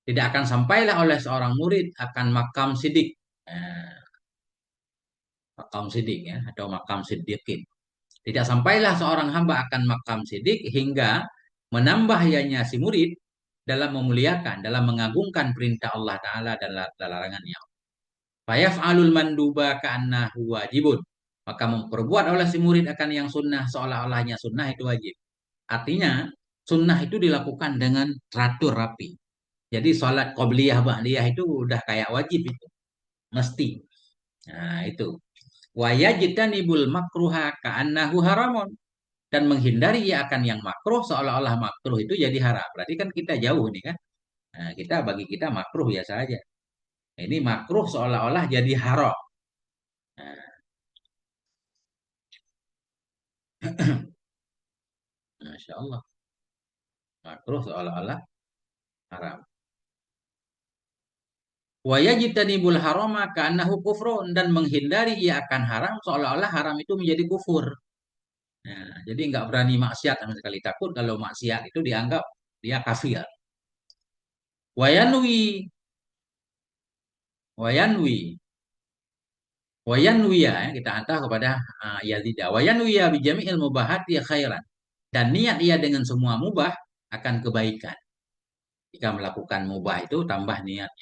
Tidak akan sampailah oleh seorang murid akan makam sidik. Eh, makam sidik ya, atau makam sidikin. Tidak sampailah seorang hamba akan makam sidik hingga menambah ianya si murid dalam memuliakan, dalam mengagungkan perintah Allah Ta'ala dan larangannya. Fayaf'alul manduba ka'annahu wajibun. Maka memperbuat oleh si murid akan yang sunnah seolah-olahnya sunnah itu wajib. Artinya sunnah itu dilakukan dengan teratur rapi. Jadi sholat qobliyah ba'diyah itu udah kayak wajib itu. Mesti. Nah itu. Wa yajtanibul makruha ka'annahu haramun. dan menghindari ia akan yang makruh seolah-olah makruh itu jadi haram. Berarti kan kita jauh nih kan. Nah, bagi kita makruh biasa aja. Ini makruh seolah-olah jadi haram. Nah, Masya Allah. Makruh seolah-olah haram. Wa yajtanibul harama ka'annahu kufrun dan menghindari ia akan haram seolah-olah haram itu menjadi kufur. Nah, jadi nggak berani maksiat sama sekali. Takut kalau maksiat itu dianggap dia kafir. Wayanwi, wayanwi, wayanwiya ya, kita hantar kepada Yazidah. Wayanwiya bijami'il mubahati khairan. Dan niat ia dengan semua mubah akan kebaikan. Jika melakukan mubah itu tambah niat.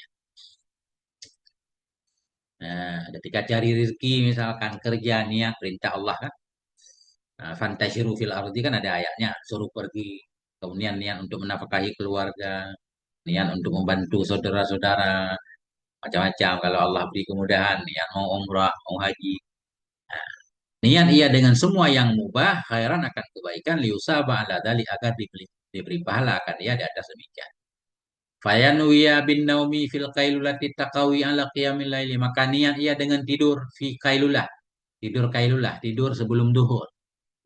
Nah, ketika cari rezeki misalkan kerja niat perintah Allah kan. Nah, fantasyiru fil ardi kan ada ayatnya suruh pergi. Kemudian niat untuk menafkahi keluarga, niat untuk membantu saudara-saudara, macam-macam. Kalau Allah beri kemudahan, niat mau umrah, mau haji. Niat ia dengan semua yang mubah, khairan akan kebaikan, liusaba ala dali agar diberi pahala akan ia di atas demikian. Fayanuya bin naumi fil kailulati taqawi ala qiyamil laili. Maka niat ia dengan tidur fi kailulah. Tidur kailulah, tidur sebelum duhur.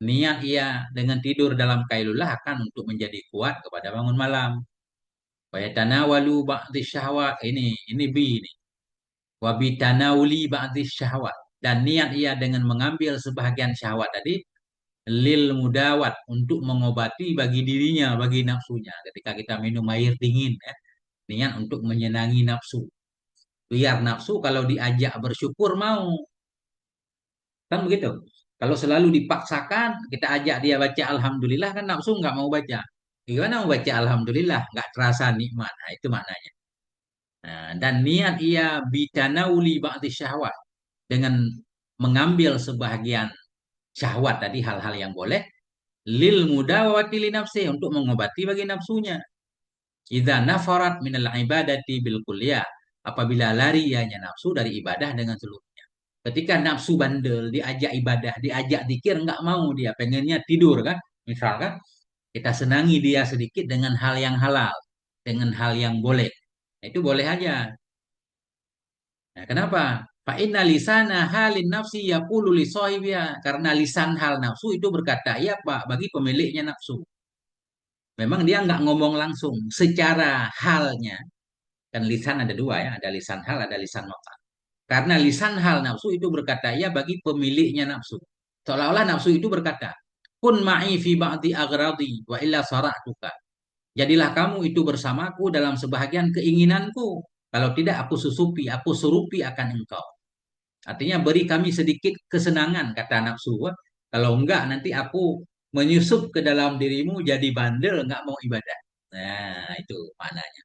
Niat ia dengan tidur dalam kailulah akan untuk menjadi kuat kepada bangun malam. Wayatanawalu ba'dhi syahwat. Ini B ini. Wabitanawuli ba'dhi syahwat. Dan niat ia dengan mengambil sebahagian syahwat tadi lil mudawat untuk mengobati bagi dirinya, bagi nafsunya. Ketika kita minum air dingin, ya, niat untuk menyenangi nafsu. Biar nafsu kalau diajak bersyukur mau, kan begitu. Kalau selalu dipaksakan, kita ajak dia baca Alhamdulillah, kan nafsu nggak mau baca. Gimana mau baca Alhamdulillah? Nggak terasa nikmat. Nah, itu maknanya. Nah, dan niat ia bitanauli ba'di syahwat. Dengan mengambil sebahagian syahwat tadi hal-hal yang boleh lil mudawati li nafsi untuk mengobati bagi nafsunya. Idza nafarat minal ibadati bil kulliyah. Apabila lari ianya nafsu dari ibadah dengan seluruhnya. Ketika nafsu bandel, diajak ibadah, diajak zikir, nggak mau dia, pengennya tidur kan. Misalkan kita senangi dia sedikit dengan hal yang halal, dengan hal yang boleh. Itu boleh aja. Nah, kenapa? Fa inna lisana halin nafsi yaqulu li sahibiha. Karena lisan hal nafsu itu berkata, ya Pak, bagi pemiliknya nafsu. Memang dia nggak ngomong langsung. Secara halnya, kan lisan ada dua ya, ada lisan hal, ada lisan maqal. Karena lisan hal nafsu itu berkata ya bagi pemiliknya nafsu. Seolah-olah nafsu itu berkata, kun ma'i fi ba'di agradi wa illa sara'tuka. Jadilah kamu itu bersamaku dalam sebahagian keinginanku. Kalau tidak aku susupi, aku surupi akan engkau. Artinya beri kami sedikit kesenangan kata nafsu. Kalau enggak nanti aku menyusup ke dalam dirimu jadi bandel enggak mau ibadah. Nah, itu maknanya.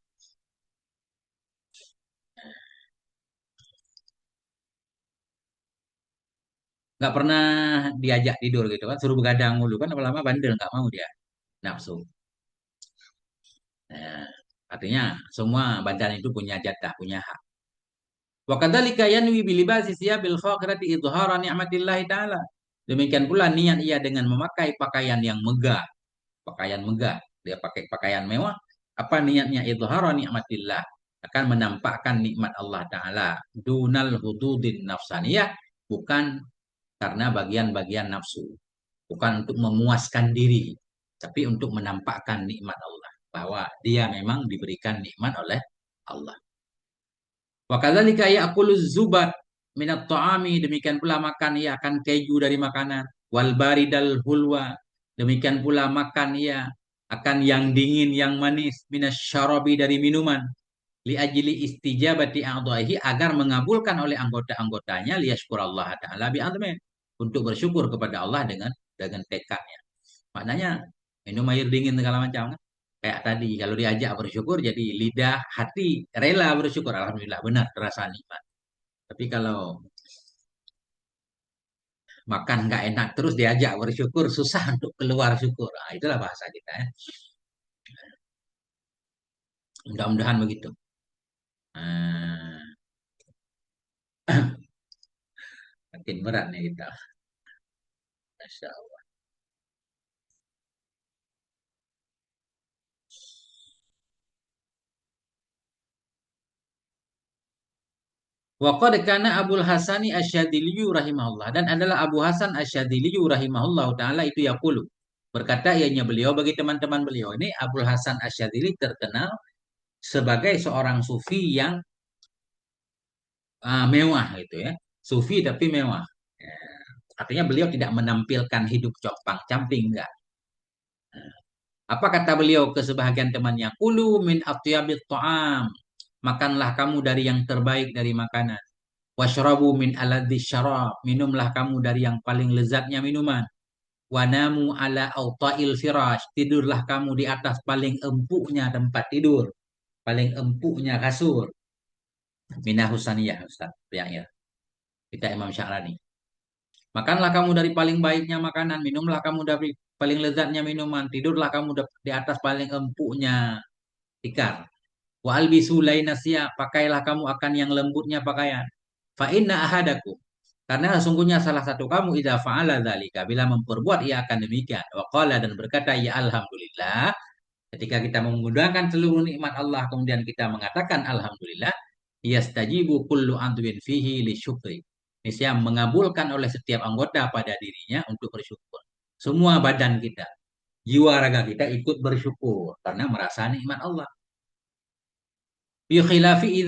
Nggak pernah diajak tidur gitu kan, suruh begadang mulu kan lama-lama bandel nggak mau dia nafsu. Nah, artinya semua badan itu punya jatah, punya hak. Wa kadzalika yanwi bilibasi siyabil fakhirati idhara ni'matillahi ta'ala. Demikian pula niat ia dengan memakai pakaian yang megah, pakaian megah. Dia pakai pakaian mewah. Apa niatnya? Idhara ni'matillah. Akan menampakkan nikmat Allah Ta'ala. Dunal hududin nafsaniyah. Bukan karena bagian-bagian nafsu. Bukan untuk memuaskan diri. Tapi untuk menampakkan nikmat Allah. Bahwa dia memang diberikan nikmat oleh Allah. Wa kadzalika ya'kulu zubat minat ta'ami, demikian pula makan ia akan keju dari makanan, wal baridal hulwa, demikian pula makan ia akan yang dingin yang manis, minas syarabi dari minuman, li ajli istijabati a'dhahi agar mengabulkan oleh anggota-anggotanya liyashkurallaha taala bi azmin, untuk bersyukur kepada Allah dengan tekadnya. Maknanya minum air dingin segala macam kan. Kayak tadi kalau diajak bersyukur jadi lidah hati rela bersyukur alhamdulillah benar terasa nikmat. Tapi kalau makan nggak enak terus diajak bersyukur susah untuk keluar syukur. Nah, itulah bahasa kita ya. Mudah-mudahan begitu. Nah, makin berat nih kita. Masya Allah. Wa qad kana Abul Hasani Asyadzili rahimahullah, dan adalah Abu Hasan Asyadzili rahimahullah taala itu yaqulu, berkata ianya beliau bagi teman-teman beliau ini. Abul Hasan Asyadzili terkenal sebagai seorang sufi yang mewah gitu ya. Sufi tapi mewah. Ya, artinya beliau tidak menampilkan hidup compang-camping, enggak. Apa kata beliau ke sebahagian temannya? Kulu min atyabit ta'am. Makanlah kamu dari yang terbaik dari makanan. Washrabu min aladzi syarab. Minumlah kamu dari yang paling lezatnya minuman. Wanamu ala auta'il firash. Tidurlah kamu di atas paling empuknya tempat tidur. Paling empuknya kasur. Minah Husaniyah, Ustaz. Ya. Kita Imam Sya'rani. Makanlah kamu dari paling baiknya makanan. Minumlah kamu dari paling lezatnya minuman. Tidurlah kamu di atas paling empuknya tikar. Wa albisu lainasya, pakailah kamu akan yang lembutnya pakaian. Fa inna ahadaku, karena sesungguhnya salah satu kamu idza fa'ala dzalika, bila memperbuat ia akan demikian. Wa qala, dan berkata ya alhamdulillah, ketika kita menggunakan seluruh nikmat Allah kemudian kita mengatakan alhamdulillah, yastajibu kullu adwin fihi li syukri. Niscaya mengabulkan oleh setiap anggota pada dirinya untuk bersyukur. Semua badan kita, jiwa raga kita ikut bersyukur karena merasa nikmat Allah. Bi khilafi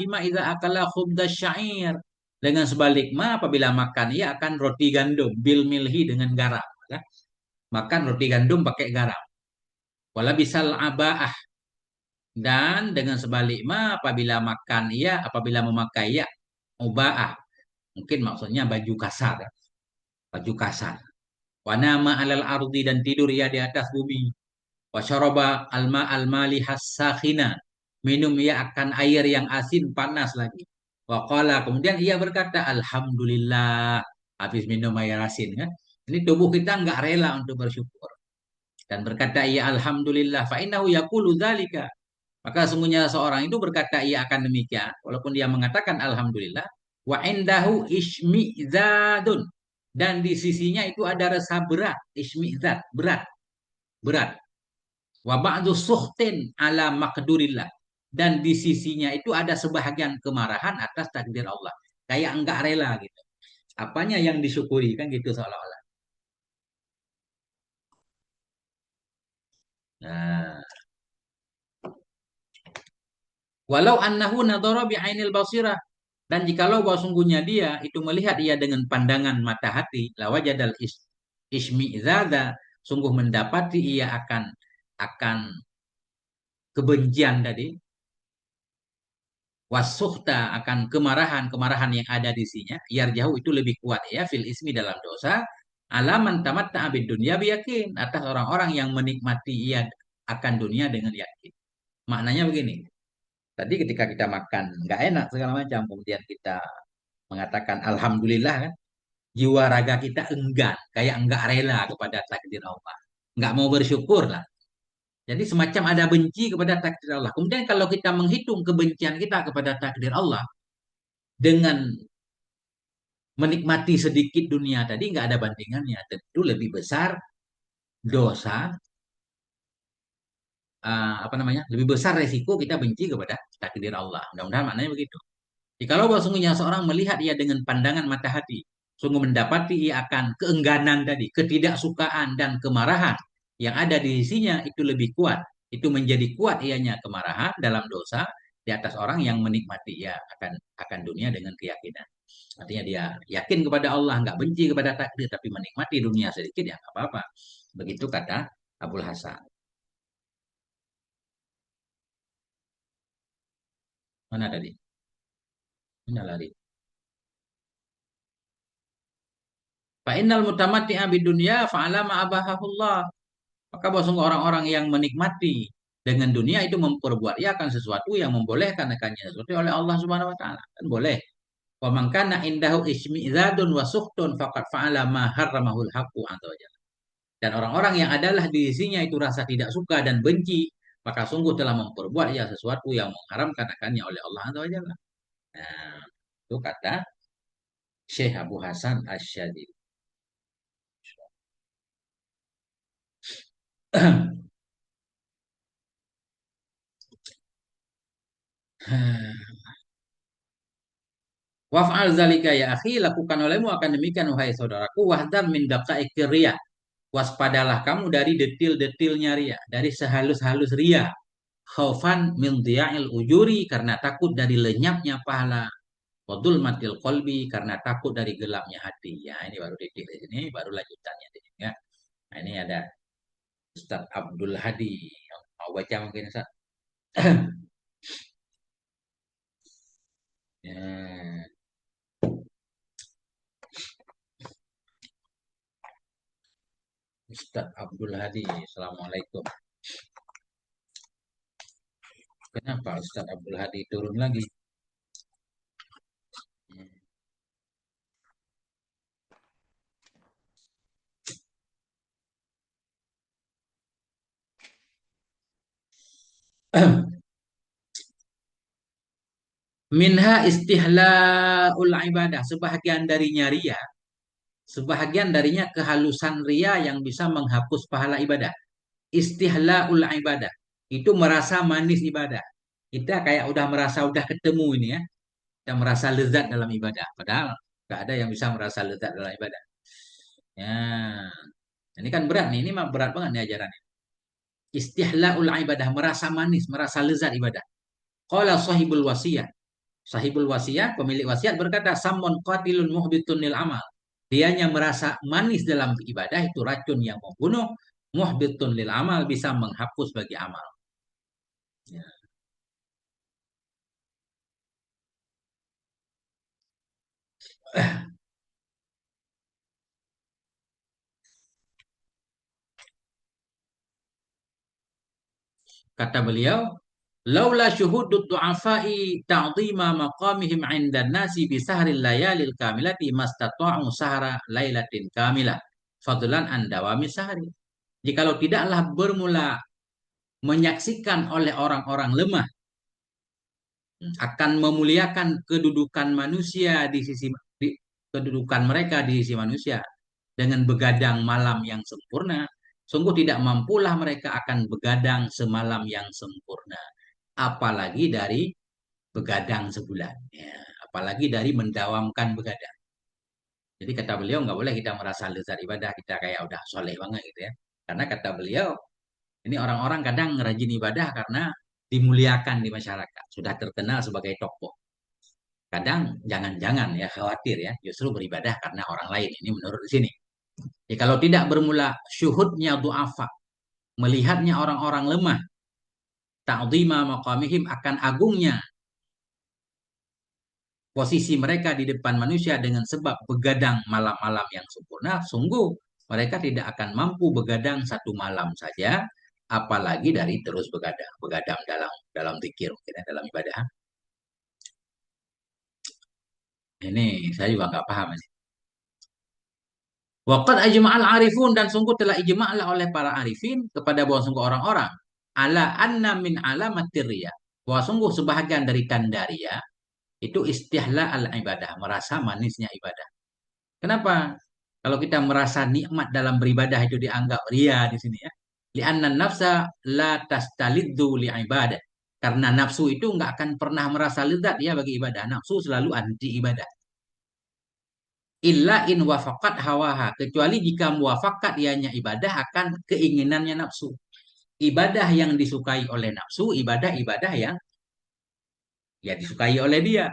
ma idza akala khubdas syair. Dengan sebalik ma apabila makan ia akan roti gandum bil milhi dengan garam. Ya. Makan roti gandum pakai garam. Wala bisal abaah, dan dengan sebalik ma apabila memakai ia ubaah. Mungkin maksudnya baju kasar, ya. Baju kasar. Wa nama alal ardi, dan tidur ia di atas bumi. Wa syaraba alma almali hasakhina, minum ia akan air yang asin panas lagi. Wa qala, kemudian ia berkata alhamdulillah habis minum air asin kan. Ini tubuh kita enggak rela untuk bersyukur dan berkata ia alhamdulillah, fa innahu yaqulu dzalika. Maka sungguhnya seorang itu berkata ia akan demikian walaupun dia mengatakan alhamdulillah. Wa indahu ismi'zadun, dan di sisinya itu ada rasa berat. Ismi'zad, berat, berat. Wa ba'du suhtin ala maqdurillah, dan di sisinya itu ada sebahagian kemarahan atas takdir Allah. Kayak enggak rela gitu. Apanya yang disyukuri kan gitu seolah-olah. Nah, walau annahu nadhara bi'ainil basirah, dan jikalau bahwa sungguhnya dia itu melihat ia dengan pandangan mata hati, lawajadal ismi'zada, sungguh mendapati ia akan kebencian tadi, wasuhta, akan kemarahan yang ada di sini, jauh itu lebih kuat ya fil ismi, dalam dosa, alaman tamat ta'abid dunia biyakin, atas orang-orang yang menikmati ia akan dunia dengan yakin. Maknanya begini, tadi ketika kita makan nggak enak segala macam kemudian kita mengatakan alhamdulillah kan, jiwa raga kita enggan, kayak enggak rela kepada takdir Allah, nggak mau bersyukur lah. Jadi semacam ada benci kepada takdir Allah. Kemudian kalau kita menghitung kebencian kita kepada takdir Allah dengan menikmati sedikit dunia tadi, nggak ada bandingannya. Tentu lebih besar dosa, apa namanya? Lebih besar resiko kita benci kepada takdir Allah. Mudah-mudahan maknanya begitu. Jikalau bahwa sungguhnya seorang melihat ia dengan pandangan mata hati, sungguh mendapati ia akan keengganan tadi, ketidaksukaan dan kemarahan yang ada di sisinya itu lebih kuat. Itu menjadi kuat ianya kemarahan dalam dosa di atas orang yang menikmati ia akan dunia dengan keyakinan. Artinya dia yakin kepada Allah, nggak benci kepada takdir, tapi menikmati dunia sedikit ya nggak apa-apa. Begitu kata Abul Hasan. Mana tadi? Mana lari? Fa innal mutamatti'a bidunya fa'alama abahahullah. Maka bahwa sungguh orang-orang yang menikmati dengan dunia itu memperbuat ia akan sesuatu yang membolehkan akannya sesuatu oleh Allah Subhanahu wa taala. Kan boleh. Wa man kana indahu ismi'zadun wa suhtun faqad fa'ala ma harramahul haqqu azza wajalla. Dan orang-orang yang adalah di sisinya itu rasa tidak suka dan benci, maka sungguh telah memperbuat ia sesuatu yang mengharamkan akannya oleh Allah azza wajalla. Nah, itu kata Syekh Abu Hasan Asyadzili. Waf'al zalika ya akhi, lakukan olehmu akan demikian wahai saudaraku, wahdar min daqaiqir riya. Waspadalah kamu dari detil-detilnya ria, dari sehalus-halus ria. Khaufan min dhiya'il ujuri, karena takut dari lenyapnya pahala. Wadul matil kolbi, karena takut dari gelapnya hati. Ya, ini baru detil di sini, baru lanjutannya di sini ya. Nah, ini ada Ustaz Abdul Hadi. Mau baca mungkin Ustaz? Ya, Ustaz Abdul Hadi. Assalamualaikum. Kenapa Ustaz Abdul Hadi turun lagi? Minha istihlaul ibadah. Sebahagian darinya ria. Sebahagian darinya kehalusan ria yang bisa menghapus pahala ibadah. Istihlaul ibadah. Itu merasa manis ibadah. Kita kayak udah merasa udah ketemu ini ya. Kita merasa lezat dalam ibadah. Padahal nggak ada yang bisa merasa lezat dalam ibadah. Ya, ini kan berat nih. Ini mah berat banget nih ajarannya. Istihlaul ibadah. Merasa manis, merasa lezat ibadah. Qala sahibul wasiyah. Sahibul wasiat, pemilik wasiat berkata, Sammon qatilun muhbitun lil amal. Dianya merasa manis dalam ibadah itu racun yang membunuh, muhbitun lil amal bisa menghapus bagi amal. Ya. Kata beliau, laula syuhudud du'afai ta'zima maqamihim 'inda nasi bi sahril layalil kamilati mastata'u sahra lailatin kamilah. Fadlan an dawami sahri. Jikalau tidaklah bermula menyaksikan oleh orang-orang lemah akan memuliakan kedudukan manusia di sisi kedudukan mereka di sisi manusia dengan begadang malam yang sempurna, sungguh tidak mampulah mereka akan begadang semalam yang sempurna, apalagi dari begadang sebulan, ya, apalagi dari mendawamkan begadang. Jadi kata beliau nggak boleh kita merasa lezat ibadah kita kayak udah soleh banget gitu ya, karena kata beliau ini orang-orang kadang rajin ibadah karena dimuliakan di masyarakat, sudah terkenal sebagai tokoh. Kadang jangan-jangan ya khawatir ya justru beribadah karena orang lain. Ini menurut di sini. Ya, kalau tidak bermula syuhudnya du'afa, melihatnya orang-orang lemah, ta'zima maqamihim akan agungnya posisi mereka di depan manusia dengan sebab begadang malam-malam yang sempurna, sungguh mereka tidak akan mampu begadang satu malam saja, apalagi dari terus begadang, begadang dalam dalam zikir, dalam ibadah. Ini saya juga nggak paham ini. Waqad ajma'al arifun dan sungguh telah ijma'lah oleh para arifin kepada bahwa sungguh orang-orang ala anna min alamatir riya. Bahwa sungguh sebahagian dari tanda riya itu istihla al ibadah, merasa manisnya ibadah. Kenapa? Kalau kita merasa nikmat dalam beribadah itu dianggap riya di sini ya. Li'anna nafsa la tastaliddu li ibadah. Karena nafsu itu nggak akan pernah merasa lezat ya bagi ibadah. Nafsu selalu anti ibadah. Illa in wafakat hawaha. Kecuali jika muafakat ianya ibadah akan keinginannya nafsu. Ibadah yang disukai oleh nafsu, ibadah-ibadah yang ya disukai oleh dia.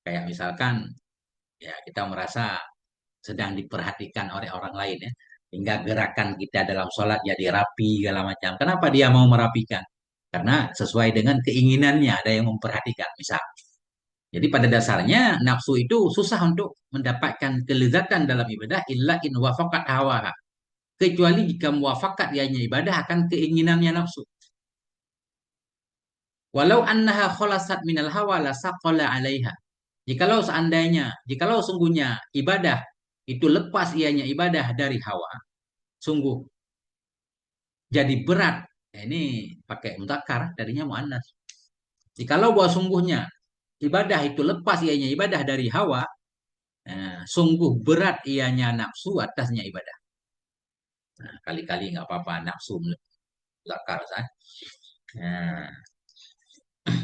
Kayak misalkan ya kita merasa sedang diperhatikan oleh orang lain ya. Hingga gerakan kita dalam sholat jadi rapi segala macam. Kenapa dia mau merapikan? Karena sesuai dengan keinginannya ada yang memperhatikan. Misal. Jadi pada dasarnya nafsu itu susah untuk mendapatkan kelezatan dalam ibadah illa in wafaqat hawa. Kecuali jika muafakat ianya ibadah akan keinginannya nafsu. Walau annaha kholasat minal hawa la saqala 'alaiha. Jikalau seandainya, jikalau sungguhnya ibadah itu lepas ianya ibadah dari hawa, sungguh jadi berat. Nah, ini pakai mutakar darinya muannas. Jikalau bahwa sungguhnya ibadah itu lepas ianya ibadah dari hawa, nah, sungguh berat ianya nafsu atasnya ibadah. Nah, kali-kali nggak apa-apa nafsu mutakar. Nah,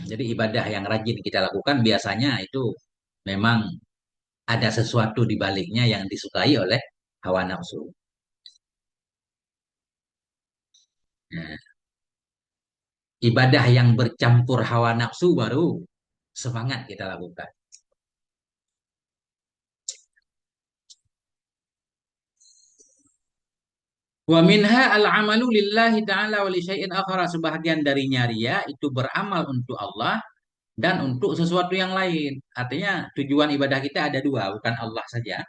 jadi ibadah yang rajin kita lakukan biasanya itu Memang ada sesuatu di baliknya yang disukai oleh hawa nafsu. Nah, ibadah yang bercampur hawa nafsu baru semangat kita lakukan. Wa minha al-amalu lillahi ta'ala wa li syai'in akhara. Sebahagian darinya ria itu beramal untuk Allah dan untuk sesuatu yang lain. Artinya tujuan ibadah kita ada dua, bukan Allah saja.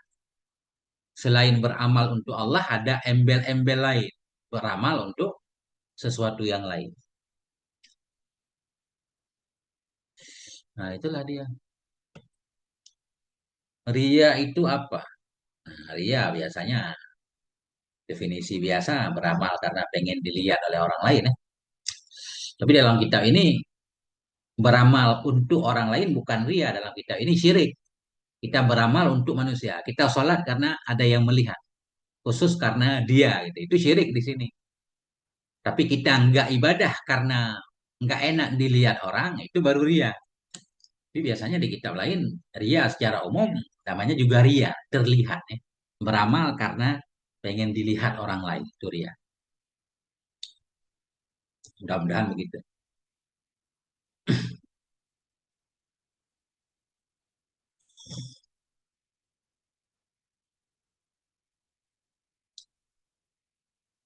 Selain beramal untuk Allah, ada embel-embel lain. Beramal untuk sesuatu yang lain. Nah, itulah dia. Ria itu apa? Nah, ria biasanya definisi biasa beramal karena pengen dilihat oleh orang lain ya. Tapi dalam kitab ini beramal untuk orang lain bukan ria, dalam kitab ini syirik. Kita beramal untuk manusia. Kita sholat karena ada yang melihat. Khusus karena dia gitu. Itu syirik di sini. Tapi kita nggak ibadah karena nggak enak dilihat orang, itu baru ria. Tapi biasanya di kitab lain, ria secara umum namanya juga ria, terlihat ya. Beramal karena pengen dilihat orang lain, itu ria. Mudah-mudahan begitu.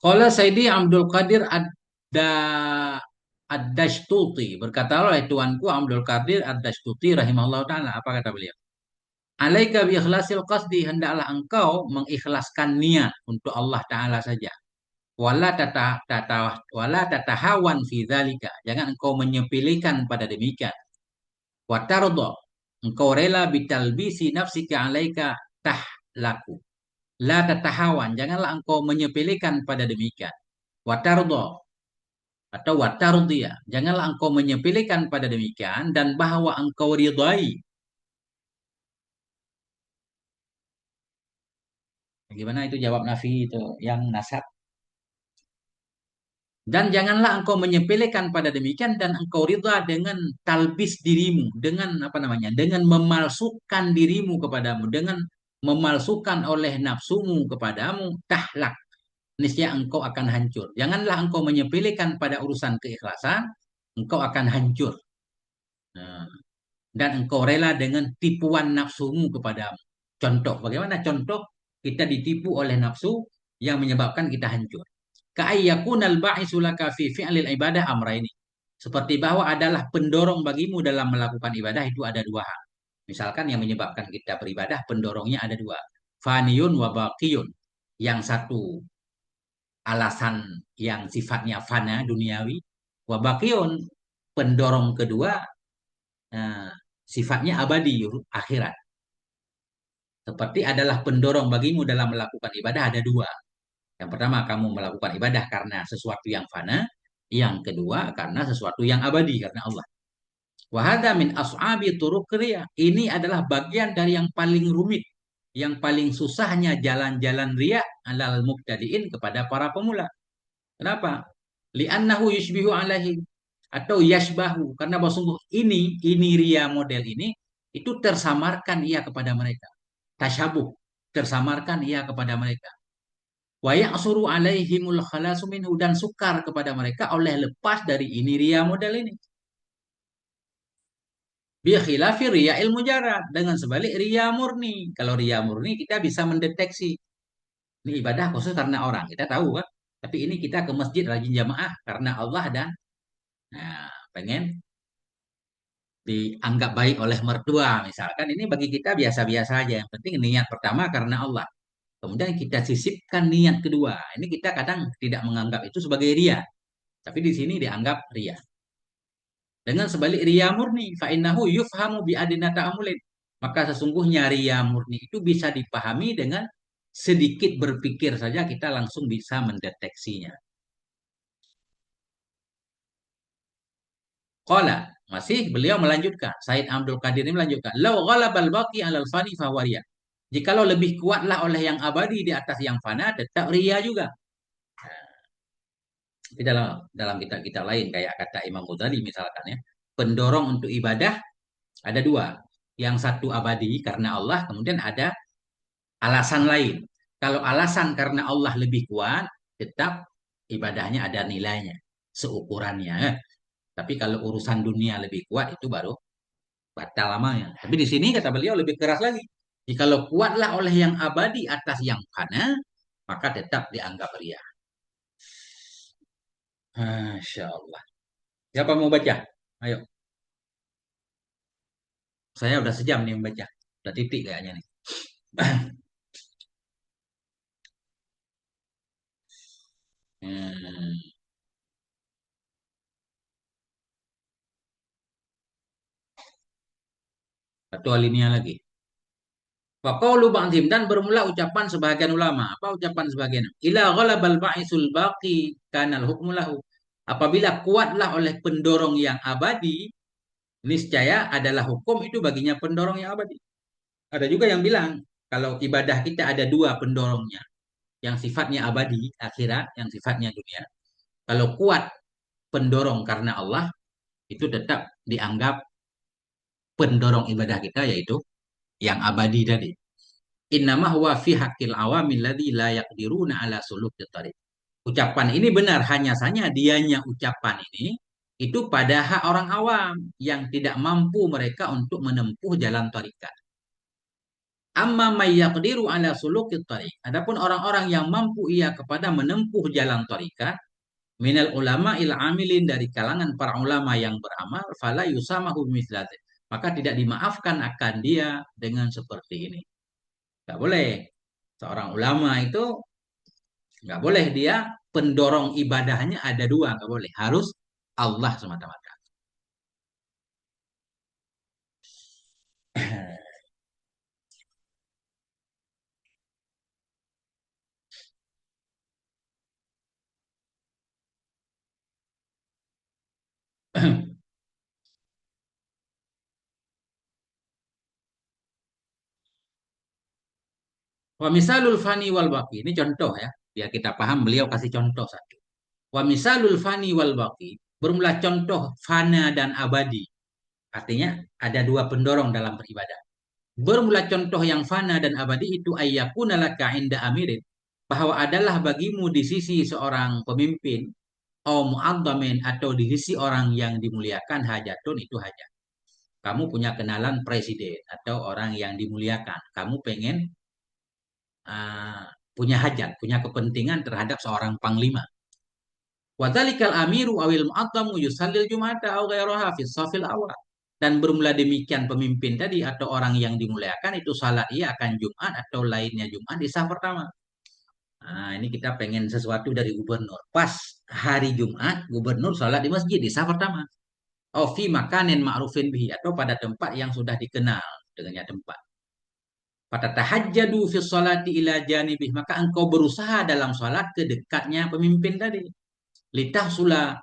Qala Sayyidi Abdul Qadir Ad-Dashtuti. Berkata oleh tuanku Abdul Qadir Ad-Dashtuti rahimahullah ta'ala. Apa kata beliau? Alaika bi ikhlasil qasdi. Hendaklah engkau mengikhlaskan niat untuk Allah Ta'ala saja. Wala tatahawan fi dzalika. Jangan engkau menyepelekan pada demikian. Wa tarda. Engkau rela bitalbisi nafsika alaika tahlaku. La tatahawan. Janganlah engkau menyepelekan pada demikian. Wa tarda atau watardiya. Janganlah engkau menyepelekan pada demikian dan bahwa engkau ridai. Gimana itu jawab nafi itu yang nasab? Dan janganlah engkau menyepelekan pada demikian dan engkau ridha dengan talbis dirimu, dengan apa namanya? Dengan memalsukan dirimu kepadamu, dengan memalsukan oleh nafsumu kepadamu, tahlak. Niscaya engkau akan hancur. Janganlah engkau menyepelekan pada urusan keikhlasan, engkau akan hancur. Nah, dan engkau rela dengan tipuan nafsumu kepadamu. Contoh, bagaimana contoh kita ditipu oleh nafsu yang menyebabkan kita hancur. Ka'ayyakunal ba'isu laka fi fi'lil ibadah amra ini. Seperti bahwa adalah pendorong bagimu dalam melakukan ibadah itu ada dua hal. Misalkan yang menyebabkan kita beribadah, pendorongnya ada dua. Faniyun wa baqiyun. Yang satu alasan yang sifatnya fana, duniawi. Wa baqiyun. Pendorong kedua sifatnya abadi, akhirat. Seperti adalah pendorong bagimu dalam melakukan ibadah ada dua. Yang pertama, kamu melakukan ibadah karena sesuatu yang fana. Yang kedua, karena sesuatu yang abadi, karena Allah. Wahada min as'abi turuk ria. Ini adalah bagian dari yang paling rumit. Yang paling susahnya jalan-jalan ria alal muqtadiin kepada para pemula. Kenapa? Li'annahu yushbihu alaihi. Atau yashbahu. Karena bahwa sungguh ini ria model ini, itu tersamarkan ia kepada mereka. Tasyabuh. Tersamarkan ia kepada mereka. Wa ya'suru alaihimul khalasu minhu dan sukar kepada mereka oleh lepas dari ini ria model ini. Bi khilafi ria ilmu jarak dengan sebalik ria murni. Kalau ria murni kita bisa mendeteksi ini ibadah khusus karena orang, kita tahu kan. Tapi ini kita ke masjid rajin jamaah karena Allah dan pengen dianggap baik oleh mertua misalkan ini bagi kita biasa-biasa aja. Yang penting niat pertama karena Allah. Kemudian kita sisipkan niat kedua. Ini kita kadang tidak menganggap itu sebagai ria. Tapi di sini dianggap ria. Dengan sebalik ria murni, fa'innahu yufhamu bi adina ta'amulin. Maka sesungguhnya ria murni itu bisa dipahami dengan sedikit berpikir saja kita langsung bisa mendeteksinya. Qala, masih beliau melanjutkan. Said Abdul Qadir ini melanjutkan. Lau ghalabal baqi alal fani fawaria. Jikalau lebih kuatlah oleh yang abadi di atas yang fana, tetap ria juga. Di dalam kitab-kitab lain kayak kata Imam Ghazali misalkan ya, pendorong untuk ibadah ada dua. Yang satu abadi karena Allah, kemudian ada alasan lain. Kalau alasan karena Allah lebih kuat, tetap ibadahnya ada nilainya, seukurannya. Tapi kalau urusan dunia lebih kuat, itu baru batal lamanya. Tapi di sini kata beliau lebih keras lagi. Jikalau kuatlah oleh yang abadi atas yang fana, maka tetap dianggap ria. Masya Allah. Siapa mau baca? Ayo. Saya udah sejam nih membaca. Udah titik kayaknya nih. Hmm, satu alinea lagi. Faqaulu ba'dhim dan bermula ucapan sebagian ulama. Apa ucapan sebagian? Ila ghalabal ba'isul baqi kanal hukmu lahu. Apabila kuatlah oleh pendorong yang abadi, niscaya adalah hukum itu baginya pendorong yang abadi. Ada juga yang bilang kalau ibadah kita ada dua pendorongnya, yang sifatnya abadi, akhirat, yang sifatnya dunia. Kalau kuat pendorong karena Allah, itu tetap dianggap pendorong ibadah kita yaitu yang abadi tadi. Innama huwa fi haqqil awamil ladzi la yaqdiruna ala suluk tariq. Ucapan ini benar hanya saja dianya ucapan ini itu pada hak orang awam yang tidak mampu mereka untuk menempuh jalan tarikat. Amma may yaqdiru ala sulukit tariq. Adapun orang-orang yang mampu ia kepada menempuh jalan tarikat, minal ulama il amilin dari kalangan para ulama yang beramal, fala yusamahu mislat. Maka tidak dimaafkan akan dia dengan seperti ini. Tidak boleh. Seorang ulama itu nggak boleh dia pendorong ibadahnya ada dua, nggak boleh. Harus Allah semata-mata. Wa misalul fani wal baqi. Ini contoh ya. Biar kita paham beliau kasih contoh satu. Wa misalul fani wal baqi. Bermula contoh fana dan abadi. Artinya ada dua pendorong dalam beribadah. Bermula contoh yang fana dan abadi itu ayyakuna laka inda amirin. Bahwa adalah bagimu di sisi seorang pemimpin. Au mu'adzamin atau di sisi orang yang dimuliakan hajatun itu hajat. Kamu punya kenalan presiden atau orang yang dimuliakan. Kamu pengen uh, punya hajat, punya kepentingan terhadap seorang panglima. Wadzalikal amiru awil mu'azzamu yusallil jum'ata aw ghairaha fi safil awal. Dan bermula demikian pemimpin tadi atau orang yang dimuliakan itu salat ia akan Jumat atau lainnya Jumat di saf pertama. Nah, ini kita pengen sesuatu dari gubernur. Pas hari Jumat, gubernur salat di masjid di saf pertama. Oh, fi makanin ma'rufin bihi atau pada tempat yang sudah dikenal dengannya tempat. Pada tahajjadu fi sholati ila janibih. Maka engkau berusaha dalam sholat ke dekatnya pemimpin tadi. Litahsula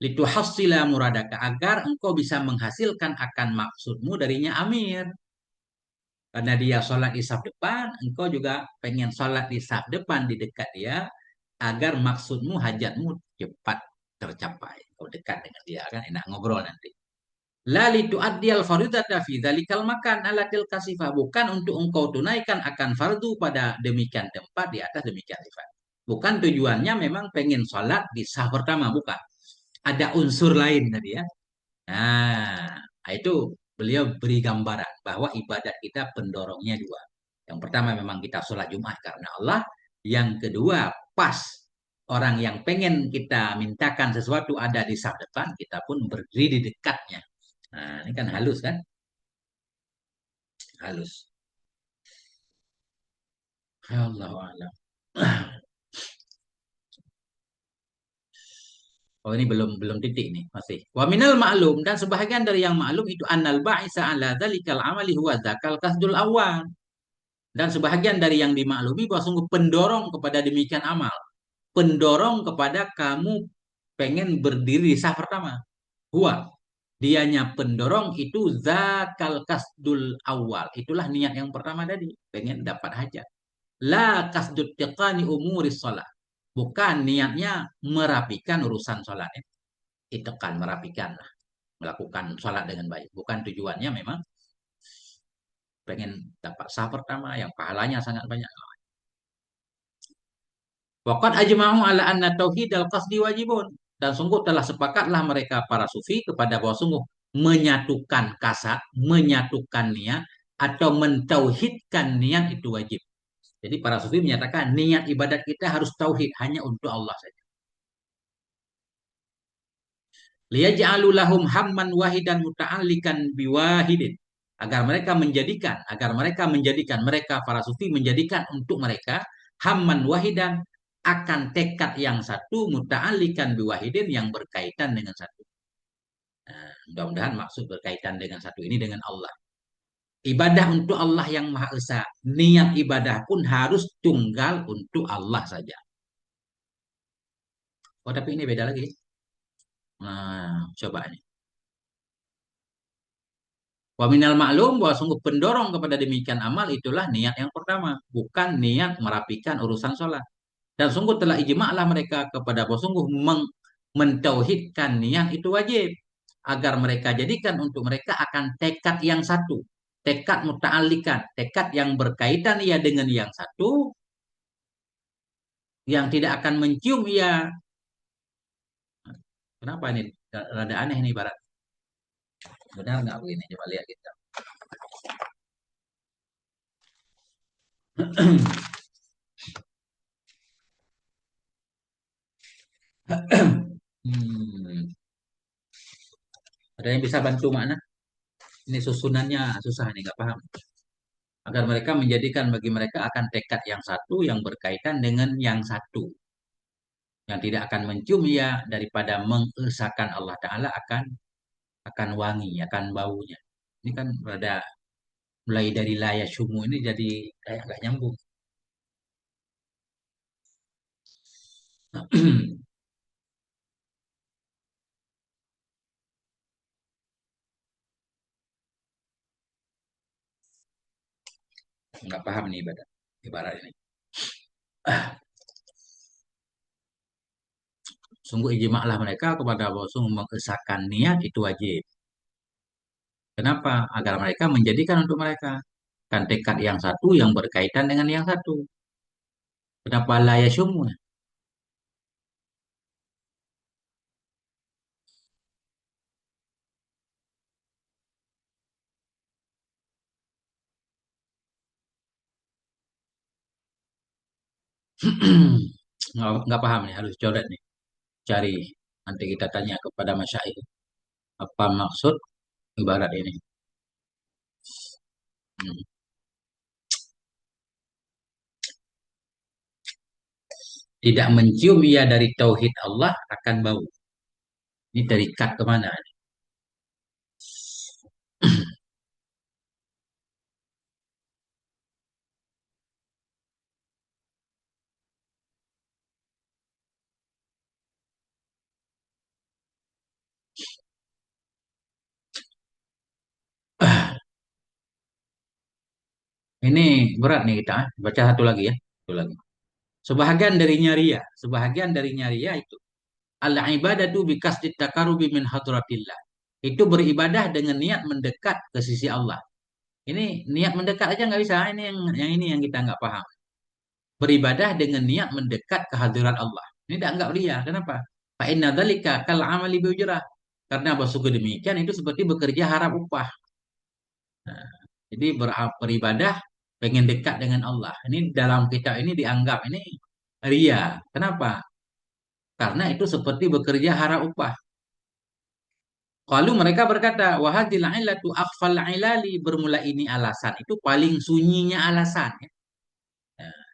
lituhassila muradaka. Agar engkau bisa menghasilkan akan maksudmu darinya amir. Karena dia sholat di saf depan, engkau juga pengen sholat di saf depan di dekat dia. Agar maksudmu, hajatmu cepat tercapai. Kau dekat dengan dia kan enak ngobrol nanti. Lali tu'addiyal faridata fi dzalikal makan alatil kasifah. Bukan untuk engkau tunaikan akan fardu pada demikian tempat di atas demikian sifat. Bukan tujuannya memang pengen sholat di sah pertama, bukan. Ada unsur lain tadi ya. Nah, itu beliau beri gambaran bahwa ibadat kita pendorongnya dua. Yang pertama memang kita sholat Jumat karena Allah. Yang kedua pas orang yang pengen kita mintakan sesuatu ada di saf depan, kita pun berdiri di dekatnya. Nah, ini kan halus kan? Halus. Ya Allah alam. Oh ini belum belum titik nih masih. Wa minal ma'lum dan sebahagian dari yang maklum itu annal ba'isa ala dzalikal amali huwa zakal kasdul awal. Dan sebahagian dari yang dimaklumi bahwa sungguh pendorong kepada demikian amal. Pendorong kepada kamu pengen berdiri di saf pertama. Huwa. Dianya pendorong itu zakal kasdul awal. Itulah niat yang pertama tadi. Pengen dapat hajat. La kasdut tiqani umuris sholat. Bukan niatnya merapikan urusan sholatnya. Itekan merapikan lah. Melakukan sholat dengan baik. Bukan tujuannya memang pengen dapat sah pertama yang pahalanya sangat banyak. Waqad ajma'u ala anna tauhid al-qasdi wajibun. Dan sungguh telah sepakatlah mereka para sufi kepada bahwa sungguh menyatukan kasat, menyatukan niat atau mentauhidkan niat itu wajib. Jadi para sufi menyatakan niat ibadat kita harus tauhid hanya untuk Allah saja. Liyaj'alu lahum hamman wahidan muta'allikan biwahidin. Agar mereka menjadikan mereka para sufi menjadikan untuk mereka hamman wahidan akan tekad yang satu muta'allikan biwahidin yang berkaitan dengan satu. Nah, mudah-mudahan maksud berkaitan dengan satu ini dengan Allah. Ibadah untuk Allah yang Maha Esa. Niat ibadah pun harus tunggal untuk Allah saja. Oh, tapi ini beda lagi. Nah, coba ini. Wa minal maklum bahwa sungguh pendorong kepada demikian amal itulah niat yang pertama, bukan niat merapikan urusan sholat. Dan sungguh telah ijma'lah mereka kepada bahwa sungguh mentauhidkan niat itu wajib agar mereka jadikan untuk mereka akan tekad yang satu, tekad muta'allikan, tekad yang berkaitan ia dengan yang satu, yang tidak akan mencium ia. Kenapa ini rada aneh nih Barat? Benar nggak begini? Coba lihat kita. Hmm. Ada yang bisa bantu mana? Ini susunannya susah nih, nggak paham. Agar mereka menjadikan bagi mereka akan tekad yang satu yang berkaitan dengan yang satu. Yang tidak akan mencium ya daripada mengesahkan Allah Ta'ala akan wangi, akan baunya. Ini kan rada mulai dari laya sumu ini jadi kayak nggak nyambung. Nggak paham nih ibarat ini. Sungguh ijma'lah mereka kepada bahwa sungguh mengesahkan niat itu wajib. Kenapa? Agar mereka menjadikan untuk mereka kan tekad yang satu yang berkaitan dengan yang satu. Kenapa laya sumu? Nggak paham nih, harus coret nih. Cari, nanti kita tanya kepada masyaikh. Apa maksud ibarat ini? Hmm. Tidak mencium ia dari tauhid Allah akan bau. Ini terikat kemana? Ini berat nih kita. Baca satu lagi ya. Satu lagi. Sebahagian dari ria itu. Al-ibadatu bikasdit takarubi min hadratillah. Itu beribadah dengan niat mendekat ke sisi Allah. Ini niat mendekat aja nggak bisa. Ini yang kita nggak paham. Beribadah dengan niat mendekat ke hadirat Allah. Ini tidak anggap ria. Kenapa? Fa inna dzalika kal amali bi ujrah. Karena bersyukur demikian itu seperti bekerja harap upah. Nah, jadi beribadah pengen dekat dengan Allah. Ini dalam kitab ini dianggap ini ria. Kenapa? Karena itu seperti bekerja harap upah. Kalau mereka berkata, wahadil ilatu akhfal ilali, bermula ini alasan itu paling sunyinya alasan. Ya. Nah,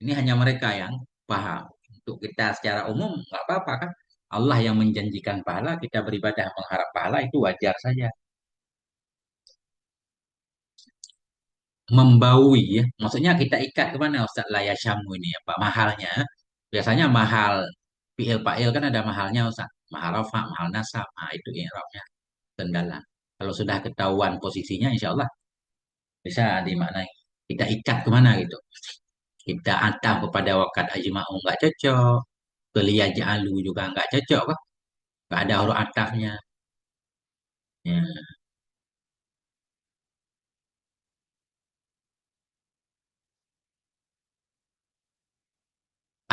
ini hanya mereka yang paham. Untuk kita secara umum nggak apa-apa kan. Allah yang menjanjikan pahala, kita beribadah mengharap pahala itu wajar saja. Membaui ya. Maksudnya kita ikat kemana Ustaz Layasyamu ini ya Pak mahalnya. Biasanya mahal fi'il fa'il kan ada mahalnya Ustaz. Mahal rafa, mahal nasab. Nah, itu i'rabnya kendala. Kalau sudah ketahuan posisinya insya Allah bisa dimaknai. Kita ikat kemana gitu. Kita ataf kepada wakat ajma'u nggak cocok. Belia ja'alu juga nggak cocok kok. Nggak ada huruf atafnya. Ya.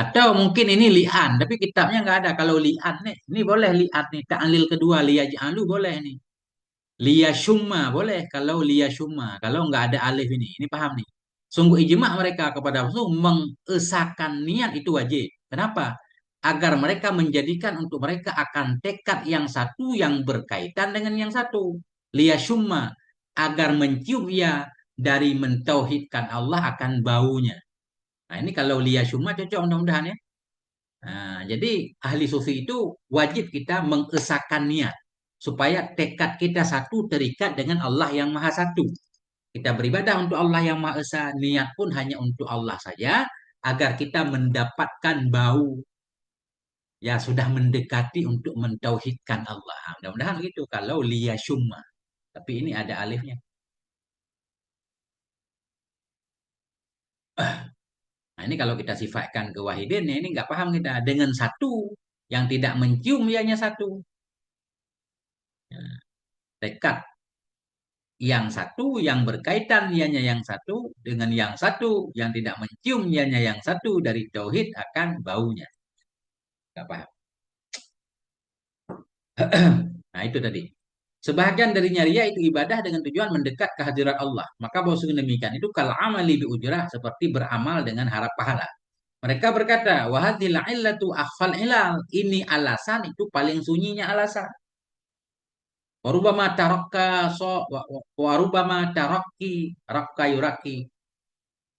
Atau mungkin ini li'an, tapi kitabnya nggak ada. Kalau li'an nih, ini boleh li'an nih. Ta'lil kedua, liyaj'alu boleh nih. Liyashumma boleh kalau liyashumma. Kalau nggak ada alif ini paham nih. Sungguh ijma mereka kepada Rasul mengesahkan niat itu wajib. Kenapa? Agar mereka menjadikan untuk mereka akan tekad yang satu yang berkaitan dengan yang satu. Liyashumma agar mencium ia dari mentauhidkan Allah akan baunya. Nah ini kalau liyashumma cocok mudah-mudahan ya. Nah, jadi ahli sufi itu wajib kita mengesahkan niat supaya tekad kita satu terikat dengan Allah yang Maha Satu. Kita beribadah untuk Allah yang Maha Esa, niat pun hanya untuk Allah saja agar kita mendapatkan bau ya sudah mendekati untuk mentauhidkan Allah. Mudah-mudahan gitu kalau liyashumma. Tapi ini ada alifnya. Nah, ini kalau kita sifatkan ke wahidin, ya ini nggak paham kita dengan satu yang tidak mencium ianya satu. Nah, tekad yang satu yang berkaitan ianya yang satu dengan yang satu yang tidak mencium ianya yang satu dari tauhid akan baunya. Gak paham. Nah itu tadi. Sebahagian darinya ria itu ibadah dengan tujuan mendekat ke hadirat Allah. Maka bahwa demikian itu kal amali bi ujrah seperti beramal dengan harap pahala. Mereka berkata, wahadil illatu akhfal ilal. Ini alasan itu paling sunyinya alasan. Warubama tarakka so warubama tarakki rakka yuraki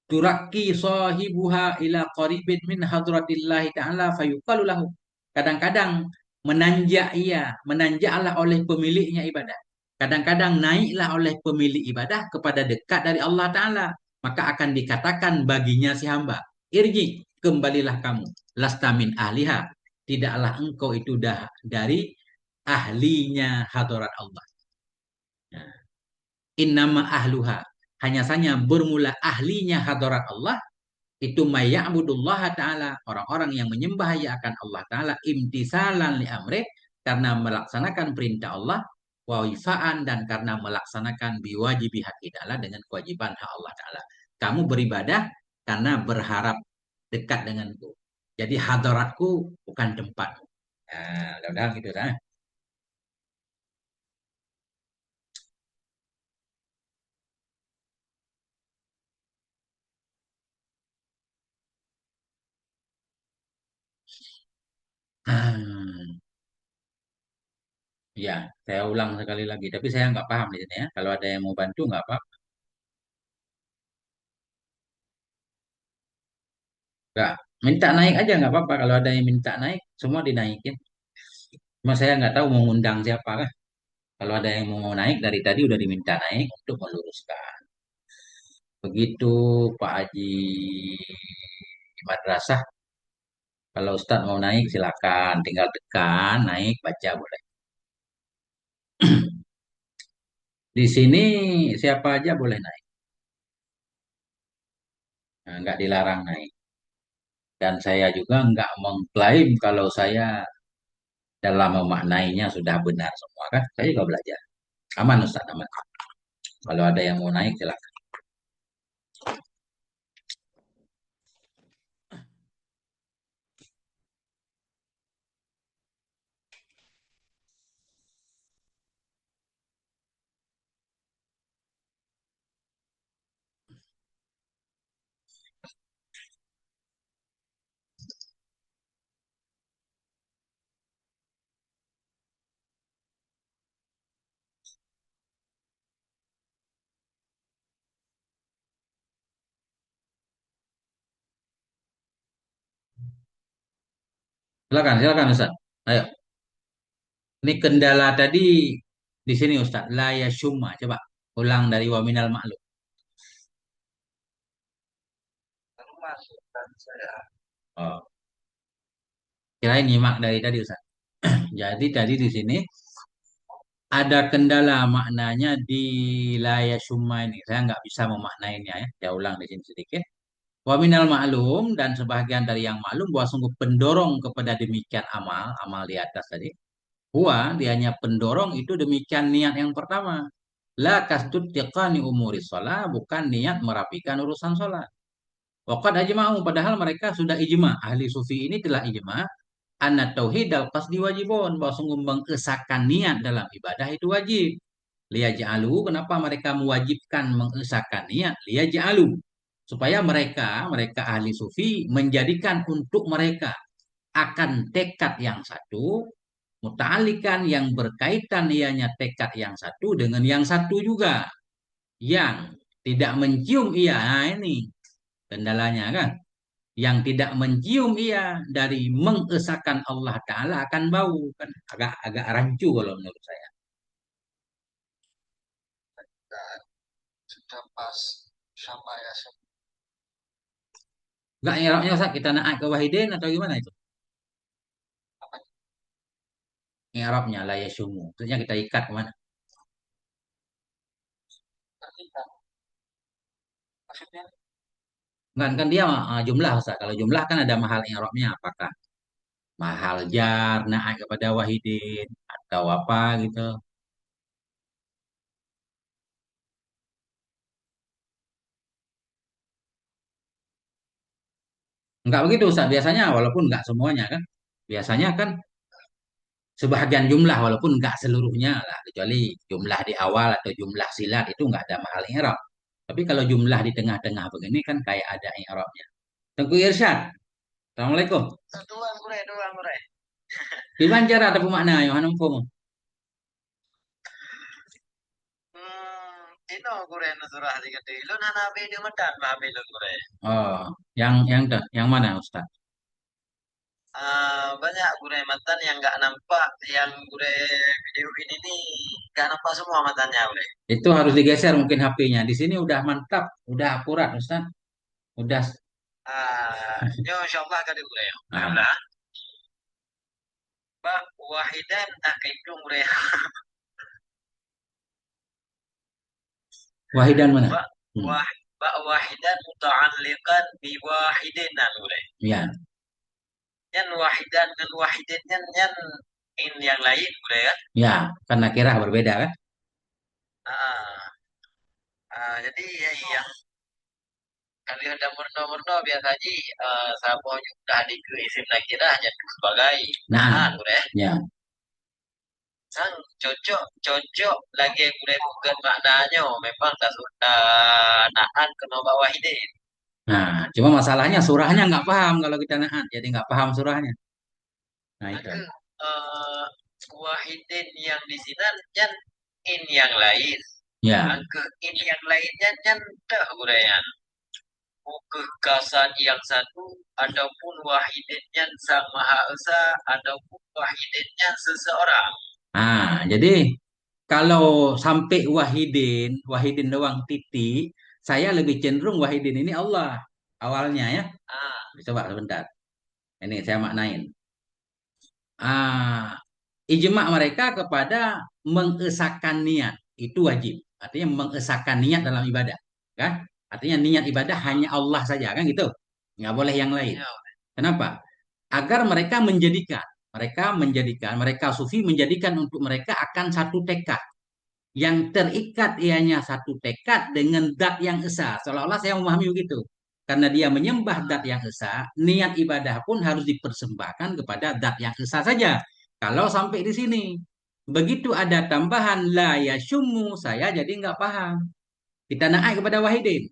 turaki sahibuha ila qaribin min hadratillahi ta'ala fayuqalu lahu. Kadang-kadang menanjaklah oleh pemiliknya ibadah. Kadang-kadang naiklah oleh pemilik ibadah kepada dekat dari Allah Ta'ala. Maka akan dikatakan baginya si hamba, irji, kembalilah kamu. Lasta min ahliha. Tidaklah engkau itu dah dari ahlinya hadirat Allah. Nah, innama ahluha. Hanya saja bermula ahlinya hadirat Allah itu mayya'budullah ta'ala orang-orang yang menyembah ya akan Allah ta'ala imtisalan li amrih karena melaksanakan perintah Allah wa wifaan dan karena melaksanakan biwajibi hak ta'ala dengan kewajiban hak Allah ta'ala. Kamu beribadah karena berharap dekat denganku. Jadi hadaratku bukan tempat. Nah, mudah-mudahan gitu kan. Hmm. Ya, saya ulang sekali lagi. Tapi saya nggak paham di sini ya. Kalau ada yang mau bantu nggak apa. Nggak. Minta naik aja nggak apa-apa. Kalau ada yang minta naik, semua dinaikin. Cuma saya nggak tahu mau ngundang siapa kan. Kalau ada yang mau naik dari tadi udah diminta naik untuk meluruskan. Begitu Pak Haji Madrasah. Kalau Ustadz mau naik silakan. Tinggal tekan, naik, baca boleh. Di sini siapa aja boleh naik. Nah, nggak dilarang naik. Dan saya juga nggak mengklaim kalau saya dalam memaknainya sudah benar semua kan. Saya juga belajar. Aman Ustadz, aman. Kalau ada yang mau naik silakan. Silakan, silakan Ustadz. Ayo. Ini kendala tadi di sini Ustaz. La yashumma. Coba ulang dari waminal ma'lum. Oh, kirain nyimak dari tadi Ustaz. Jadi tadi di sini ada kendala maknanya di la yashumma ini. Saya nggak bisa memaknainya ya. Saya ulang di sini sedikit. Waminal ma'lum dan sebagian dari yang maklum bahwa sungguh pendorong kepada demikian amal, amal di atas tadi. Dianya pendorong itu demikian niat yang pertama. La kasdud tiqani umuri sholat, bukan niat merapikan urusan sholat. Waqad ajma'u, padahal mereka sudah ijma. Ahli sufi ini telah ijma. Anna tauhid al qasdi wajibun. Bahwa sungguh mengesahkan niat dalam ibadah itu wajib. Liyaj'alu, kenapa mereka mewajibkan mengesahkan niat? Liyaj'alu. Supaya mereka ahli sufi menjadikan untuk mereka akan tekad yang satu, muta'alikan yang berkaitan ianya tekad yang satu dengan yang satu juga. Yang tidak mencium ia, nah ini kendalanya kan. Yang tidak mencium ia dari mengesahkan Allah Ta'ala akan bau. Kan agak rancu kalau menurut saya. Dan sudah pas sama ya. Enggak nyerapnya Ustaz, kita naik ke Wahidin atau gimana itu? Apa I'rabnya la yasumu. Maksudnya kita ikat kemana? tadi kan maksudnya Enggak, kan dia jumlah Ustaz. Kalau jumlah kan ada mahal i'rabnya. Apakah mahal jar, naik kepada Wahidin, atau apa gitu. Enggak begitu Ustaz. Biasanya walaupun enggak semuanya kan. Biasanya kan sebahagian jumlah walaupun enggak seluruhnya lah. Kecuali jumlah di awal atau jumlah silat itu enggak ada mahal i'rab. Tapi kalau jumlah di tengah-tengah begini kan kayak ada i'rabnya. Tengku Irsyad. Assalamualaikum. doang gue. Gimana cara ada pemakna Yohanan Fomo? Ino gue na surah tiga tu. Lo nana video matan bah video gue. Oh, yang mana Ustaz? Banyak gue matan yang nggak nampak, yang gue video ini nih nggak nampak semua matanya gue. Itu harus digeser mungkin HP-nya. Di sini udah mantap, udah akurat Ustaz. Udah. Yo insyaallah kali gue ya. Nah, Udah. Ba wahidan tak itu gue. Wahidan mana? Ba Hmm, wah ba wahidan muta'alliqan bi wahidin gue. ya, Yan wahidan dan wahidin yan in yang lain gue ya. ya, karena kira berbeda kan? Ah, jadi ya iya. Kalau ada murno-murno biasanya sabo udah di isim nakira hanya sebagai Nah, nahan gue. ya. Sang cocok cocok lagi gue bukan maknanya memang tak sudah nahan kena bawah ide. Nah, cuma masalahnya surahnya nggak paham kalau kita naat, jadi nggak paham surahnya. Nah itu. Maka wahidin yang di sini yang in yang lain. Ya. Maka in yang lainnya yang tak urean. Kekasan yang satu ataupun wahidinnya sang maha esa ataupun wahidinnya seseorang. Nah, jadi kalau sampai Wahidin, Wahidin doang titik, saya lebih cenderung Wahidin ini Allah awalnya ya. Ah, Coba sebentar. Ini saya maknain. Ah, ijma mereka kepada mengesahkan niat itu wajib. Artinya mengesahkan niat dalam ibadah, kan? Artinya niat ibadah hanya ah, Allah saja, kan gitu. Nggak boleh yang lain. ya, Kenapa? Agar mereka sufi menjadikan untuk mereka akan satu tekad yang terikat ianya satu tekad dengan dat yang esa. Seolah-olah saya memahami begitu. Karena dia menyembah dat yang esa, niat ibadah pun harus dipersembahkan kepada dat yang esa saja. Kalau sampai di sini, begitu ada tambahan la yasummu, saya jadi nggak paham. Kita naik kepada wahidin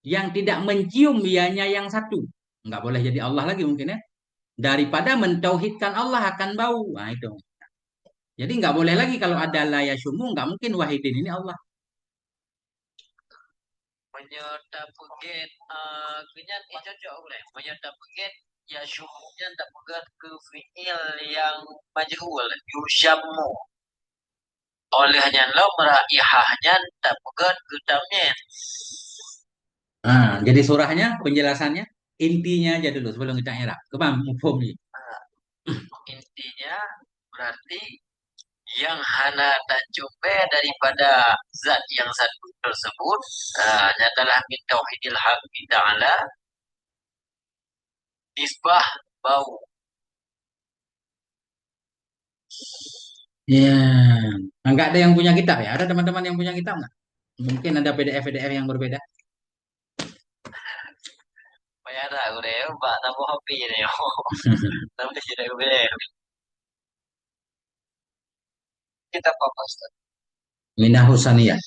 yang tidak mencium ianya yang satu. Nggak boleh jadi Allah lagi mungkin ya. Daripada mentauhidkan Allah akan bau. Nah itu. Jadi nggak boleh lagi kalau ada la yasummu, nggak mungkin wahidin ini Allah. menyerta peget kenyan cocok boleh menyerta peget ya syukurnya tak pegat ke fiil yang majhul yusyammu olehnya lo meraihahnya tak pegat ke tamyin. Nah, jadi surahnya, penjelasannya, intinya aja dulu sebelum kita Arab. Kepaham mufhumnya? Nah, intinya berarti yang hana tak coba daripada zat yang satu tersebut adalah min tauhidil haq ta'ala nisbah bau. Ya, nggak ada yang punya kitab ya? Ada teman-teman yang punya kitab nggak? Mungkin ada PDF-PDF yang berbeda. ada gue mbak nambah hobi nih. Tapi tidak gue. Kita fokus tuh. Minah Husaniyah.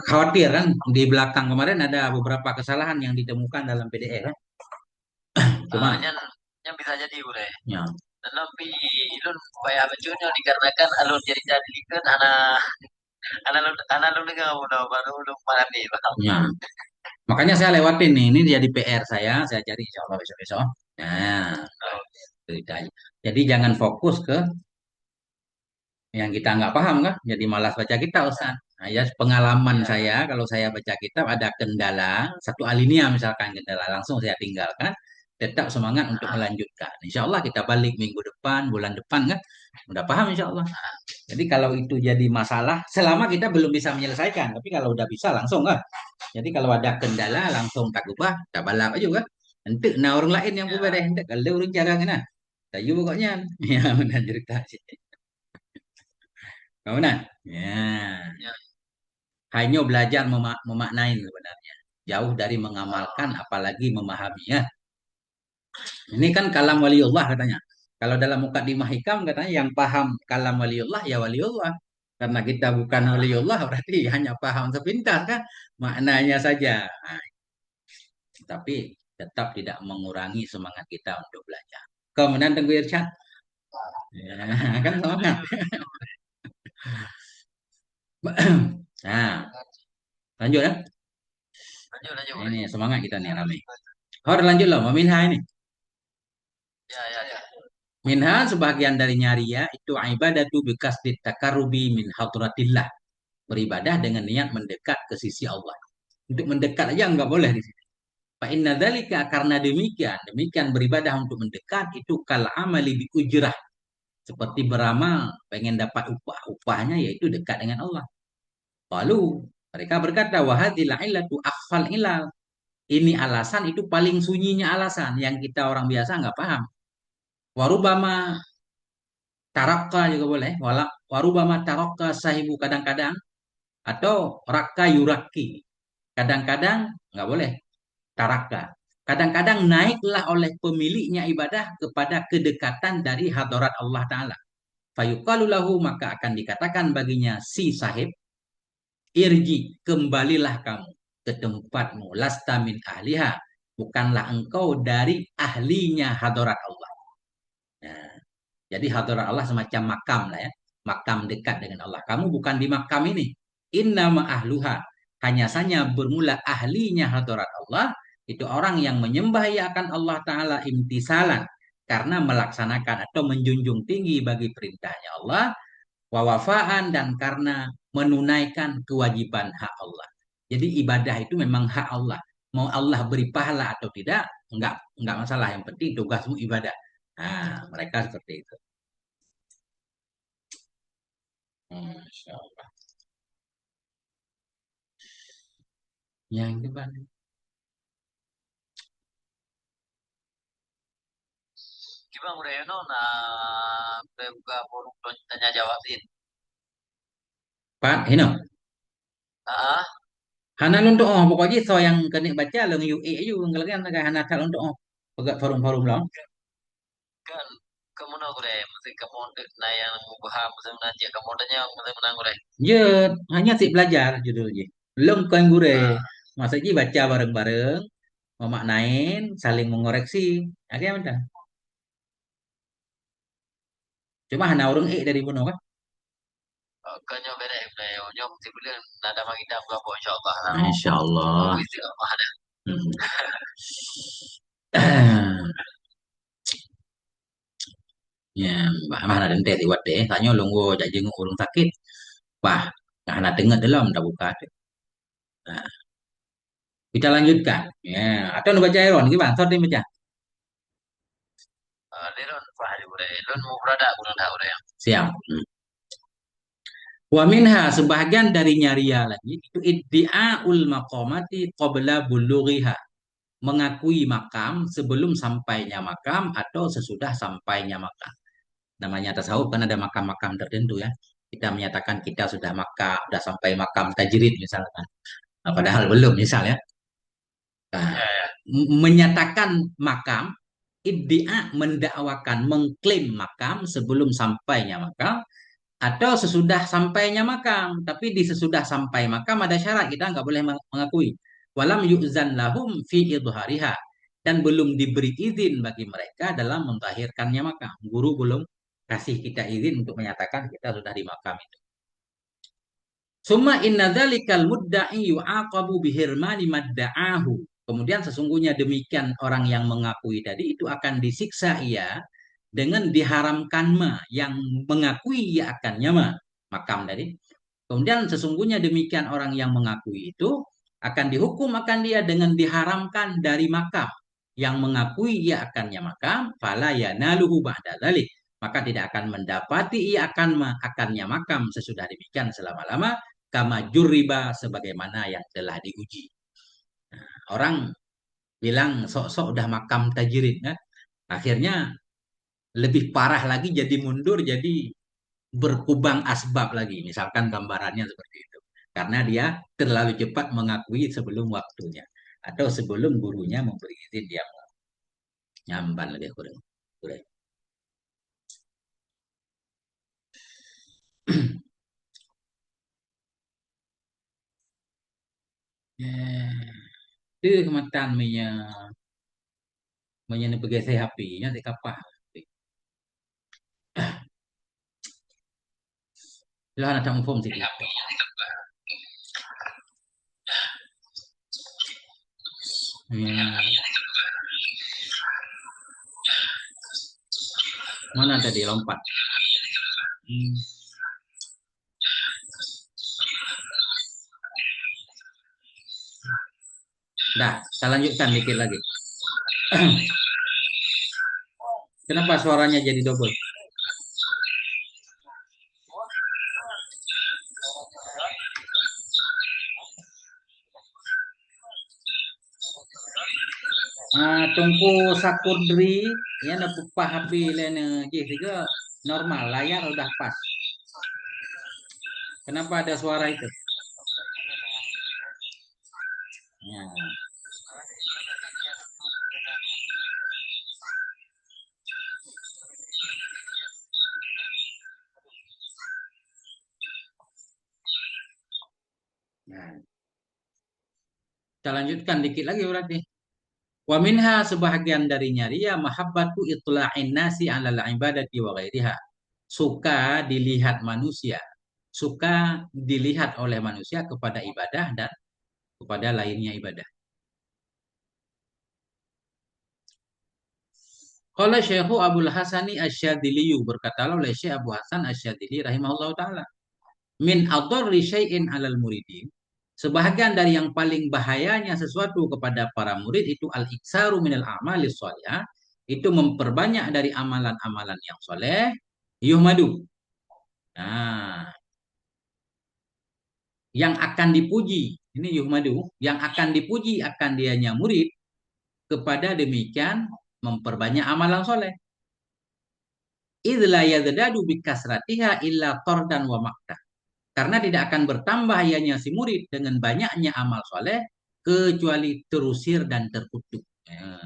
Khawatir kan di belakang kemarin ada beberapa kesalahan yang ditemukan dalam PDF kan. Ah, Cuma yang bisa jadi gue. ya, Tapi ilun bayar bacanya dikarenakan alun jadi kan anak anak lu dengar udah baru lu malam nih bang. ya. Makanya saya lewatin nih. Ini jadi PR saya cari insya Allah besok-besok. Nah, itu aja. Jadi jangan fokus ke yang kita nggak paham kan, jadi malas baca kitab Ustaz. Nah, ya pengalaman Iya, saya kalau saya baca kitab ada kendala satu alinea misalkan kendala langsung saya tinggalkan, tetap semangat untuk ah, melanjutkan. Insya Allah kita balik minggu depan, bulan depan kan, udah paham Insya Allah. Jadi kalau itu jadi masalah, selama kita belum bisa menyelesaikan, tapi kalau udah bisa langsung kan. Jadi kalau ada kendala langsung tak ubah, tak balap aja kan. Nanti nah orang lain yang iya, ubah deh, nanti kalau orang jarang nah. Tahu pokoknya, ya benar cerita sih. Kamu nah, ya. iya, Hanya belajar memaknai sebenarnya. Jauh dari mengamalkan, apalagi memahaminya. Ini kan kalam waliullah katanya. Kalau dalam Muqaddimah Hikam katanya yang paham kalam waliullah ya waliullah. Karena kita bukan ah, waliullah berarti hanya paham sepintas kan maknanya saja. Nah, tapi tetap tidak mengurangi semangat kita untuk belajar. Kemudian Tengku Irsyad, ya, kan semangat. Nah, lanjut ya. lanjut lanjut Nah, boleh. ini semangat kita nih Rami. Oh, lanjut loh, Maminha ini. Ya ya ya. Minha sebagian dari nyaria itu ibadatu bekas ditakarubi min hadratillah. Beribadah dengan niat mendekat ke sisi Allah. Untuk mendekat aja nggak boleh di sini. Fa inna dzalika karena demikian beribadah untuk mendekat itu kal amali bi ujrah. Seperti beramal pengen dapat upah, upahnya yaitu dekat dengan Allah. Lalu mereka berkata wahadil illatu akhfal ilal. Ini alasan itu paling sunyinya alasan yang kita orang biasa nggak paham. Warubama taraka juga boleh. Warubama taraka sahibu kadang-kadang atau raka yuraki. Kadang-kadang nggak boleh taraka. Kadang-kadang naiklah oleh pemiliknya ibadah kepada kedekatan dari hadarat Allah Ta'ala. Fayuqalu lahu maka akan dikatakan baginya si sahib, irji, kembalilah kamu ke tempatmu. Lasta min ahliha. Bukanlah engkau dari ahlinya hadarat Allah. Nah, jadi hadirat Allah semacam makam lah ya. Makam dekat dengan Allah. Kamu bukan di makam ini. Innama ahluha. Hanya saja bermula ahlinya hadirat Allah. Itu orang yang menyembah ya akan Allah Ta'ala imtisalan. Karena melaksanakan atau menjunjung tinggi bagi perintahnya Allah. Wawafaan dan karena menunaikan kewajiban hak Allah. Jadi ibadah itu memang hak Allah. Mau Allah beri pahala atau tidak, enggak masalah. Yang penting tugasmu ibadah. Nah, mereka seperti itu. Masya Allah. Yang depan. Gimana udah no nah buka forum tanya jawab sih. Pak, ini. Ah, Hanan untuk pokoknya so yang kena baca lang UE ayu ngelagan naga hana tal untuk pegat forum-forum lang. kan kamu nak gue mesti kamu nah yang mau paham mesti menanti kamu tanya mesti menang gue. Je, hanya si belajar judulnya. Belum kan gure. Ah, Masa ji baca bareng-bareng, memaknain, saling mengoreksi. Ada yang mana? Cuma hana orang dari buno kan. kanya beda ya nyom mesti bilang nada mah kita berapa insyaallah nah Masya aku Allah. istiqamah ada. Hmm. Ya, mana dente tiwat deh. Tanya lunggu jadi jenguk urung sakit. Wah, nah, hana dengar dalam dah buka. Nah, kita lanjutkan. Ya, atau nu baca Iron gimana? Sorry baca. Dia don paham gue don mau berada gue dah udah. Siap. Wa minha sebahagian dari nyaria lagi itu iddi'aul maqamati qabla bulughiha, mengakui makam sebelum sampainya makam atau sesudah sampainya makam. Namanya tasawuf kan ada makam-makam tertentu ya. Kita menyatakan kita sudah sudah sampai makam tajrid misalkan. Nah, padahal belum misalnya. Nah, Ya, ya. menyatakan makam, iddia mendakwakan, mengklaim makam sebelum sampainya makam atau sesudah sampainya makam. Tapi di sesudah sampai makam ada syarat, kita nggak boleh mengakui. Walam yu'zan lahum fi idhariha, dan belum diberi izin bagi mereka dalam mentahirkannya makam. Guru belum kasih kita izin untuk menyatakan kita sudah di makam itu. Summa inna dzalikal mudda'i yu'aqabu bihirmani madda'ahu. Kemudian sesungguhnya demikian orang yang mengakui tadi itu akan disiksa ia dengan diharamkan yang mengakui ia akan nyama makam tadi. Kemudian sesungguhnya demikian orang yang mengakui itu akan dihukum akan dia dengan diharamkan dari makam yang mengakui ia akannya makam, fala yanaluhu ba'da dzalik, maka tidak akan mendapati ia akannya makam sesudah demikian selama-lama, kama jurriba sebagaimana yang telah diuji. Orang bilang sok-sok udah makam tajrid kan, akhirnya lebih parah lagi jadi mundur jadi berkubang asbab lagi. Misalkan gambarannya seperti itu. Karena dia terlalu cepat mengakui sebelum waktunya. Atau sebelum gurunya memberi izin dia nyamban lebih kurang. Kurang. Itu kematan menyebegai HP-nya di kapal. Lah ada form sih. Ya. Mana tadi lompat? Hmm. Dah, kita lanjutkan dikit lagi. Kenapa suaranya jadi double? Tungku sakudri ya na pupah HP lene juga normal, layar udah pas. Kenapa ada suara itu? Ya. Nah, kita lanjutkan dikit lagi berarti. Wa minha sebahagian darinya dia mahabbatu itla'in nasi 'alal ibadati wa ghairiha. Suka dilihat manusia, suka dilihat oleh manusia kepada ibadah dan kepada lainnya ibadah. Qala Syekhu Abdul Hasani Asy-Syadzili, berkata oleh Syekh Abu Hasan Asy-Syadzili rahimahullah taala, min adorri syai'in 'alal muridin, sebahagian dari yang paling bahayanya sesuatu kepada para murid itu al-iksaru minal a'mali sholihah, itu memperbanyak dari amalan-amalan yang soleh, yuhmadu. Nah, yang akan dipuji, ini yuhmadu, yang akan dipuji akan dianya murid, kepada demikian memperbanyak amalan soleh. Idla yadadu bikasratiha illa tordan wa makta. Karena tidak akan bertambah ianya si murid dengan banyaknya amal soleh kecuali terusir dan terkutuk. Ya.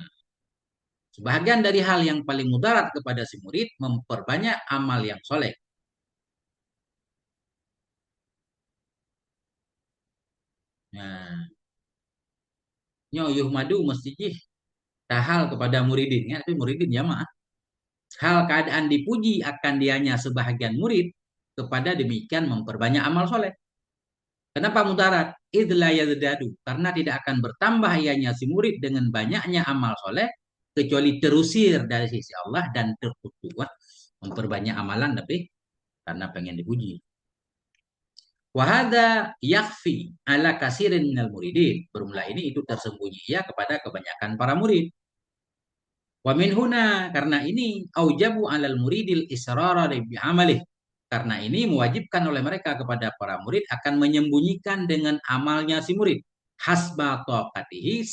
Sebahagian dari hal yang paling mudarat kepada si murid memperbanyak amal yang soleh. Nah, nyoyuh madu mesti tahal kepada muridin, ya, tapi muridin jamaah. Hal keadaan dipuji akan dianya sebahagian murid kepada demikian memperbanyak amal soleh. Kenapa mudarat? Idla yadadu. Karena tidak akan bertambah ianya si murid dengan banyaknya amal soleh kecuali terusir dari sisi Allah dan terkutuk. Memperbanyak amalan tapi karena pengen dipuji. Wahada yakfi ala kasirin minal muridin. Bermula ini itu tersembunyi ya kepada kebanyakan para murid. Wa min huna, karena ini aujabu alal muridil israra bi amalih. Karena ini mewajibkan oleh mereka kepada para murid akan menyembunyikan dengan amalnya si murid. Hasba taqatihi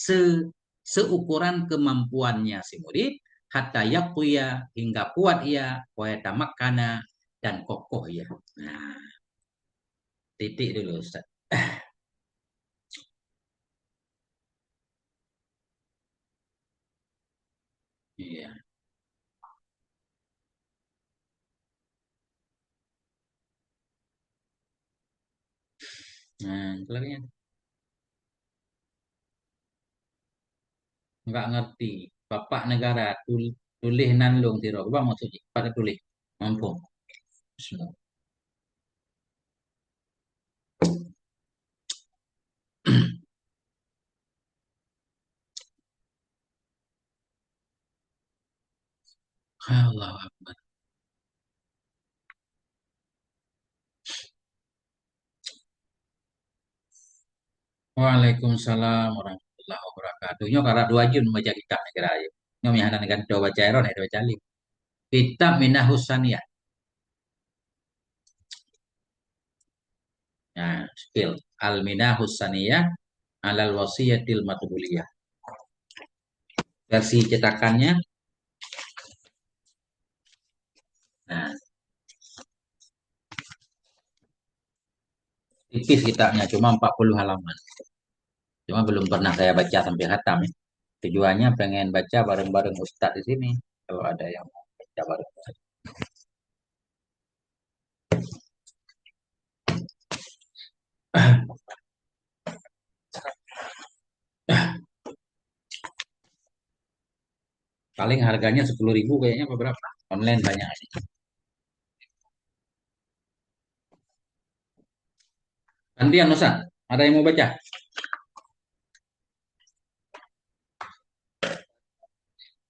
seukuran kemampuannya si murid hatta yaquya hingga kuat ia wa yatamakkana dan kokoh ia. Nah, titik dulu Ustaz. Iya. Nah, kelarnya nggak ngerti. Bapak negara tulis nanlung tiro. Bang maksudnya pada tulis. Mampu. Bismillah. Allah Akbar. Waalaikumsalam warahmatullahi wabarakatuh. Nyo karena dua jun baca kitab negara ayo. Nyo mihanan dengan do baca eron do baca alim. Kitab Minahus Saniyah. Nah, spill. Al Minahus Saniyah alal wasiyatil matbuliyah. Versi cetakannya. Nah, tipis kitabnya cuma 40 halaman. Cuma belum pernah saya baca sampai khatam ya. Tujuannya pengen baca bareng-bareng Ustadz di sini. Kalau ada yang mau baca bareng. Paling harganya 10.000 kayaknya beberapa. Online banyak ini. Gantian Ustaz, ada yang mau baca?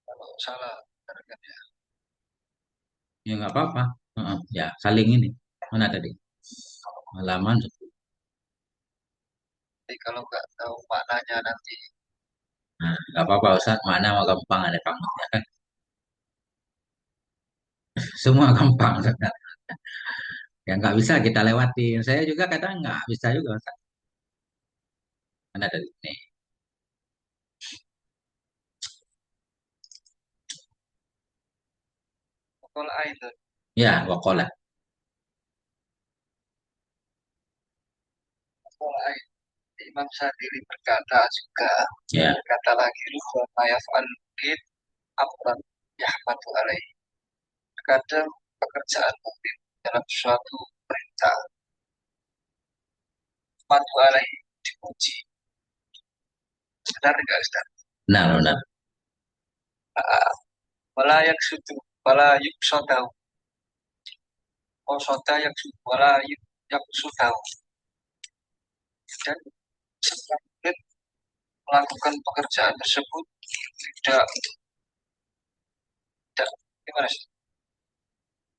Kalau salah, Ya nggak apa-apa. Ya, saling ini. Mana tadi? Halaman. tapi kalau nggak tahu maknanya nanti Nah, nggak apa-apa Ustaz, mana mau gampang ada kamusnya kan. Semua gampang Ustaz. Ya nggak bisa kita lewatin. Saya juga kadang nggak bisa juga Ustaz. Mana tadi? Nih. kalau itu Ya, wakola. kalau Imam Sadili berkata juga Ya, kata lagi rubama yaf'al bid amran yahmadu alaih. Terkadang pekerjaan mungkin dalam suatu perintah madu alaih dipuji. Benar enggak Ustaz? benar, benar. Wala yang sudu, wala yuk sodahu. Oh soda yang sudu, wala yuk yang sudahu. Dan setelah melakukan pekerjaan tersebut tidak tidak gimana sih?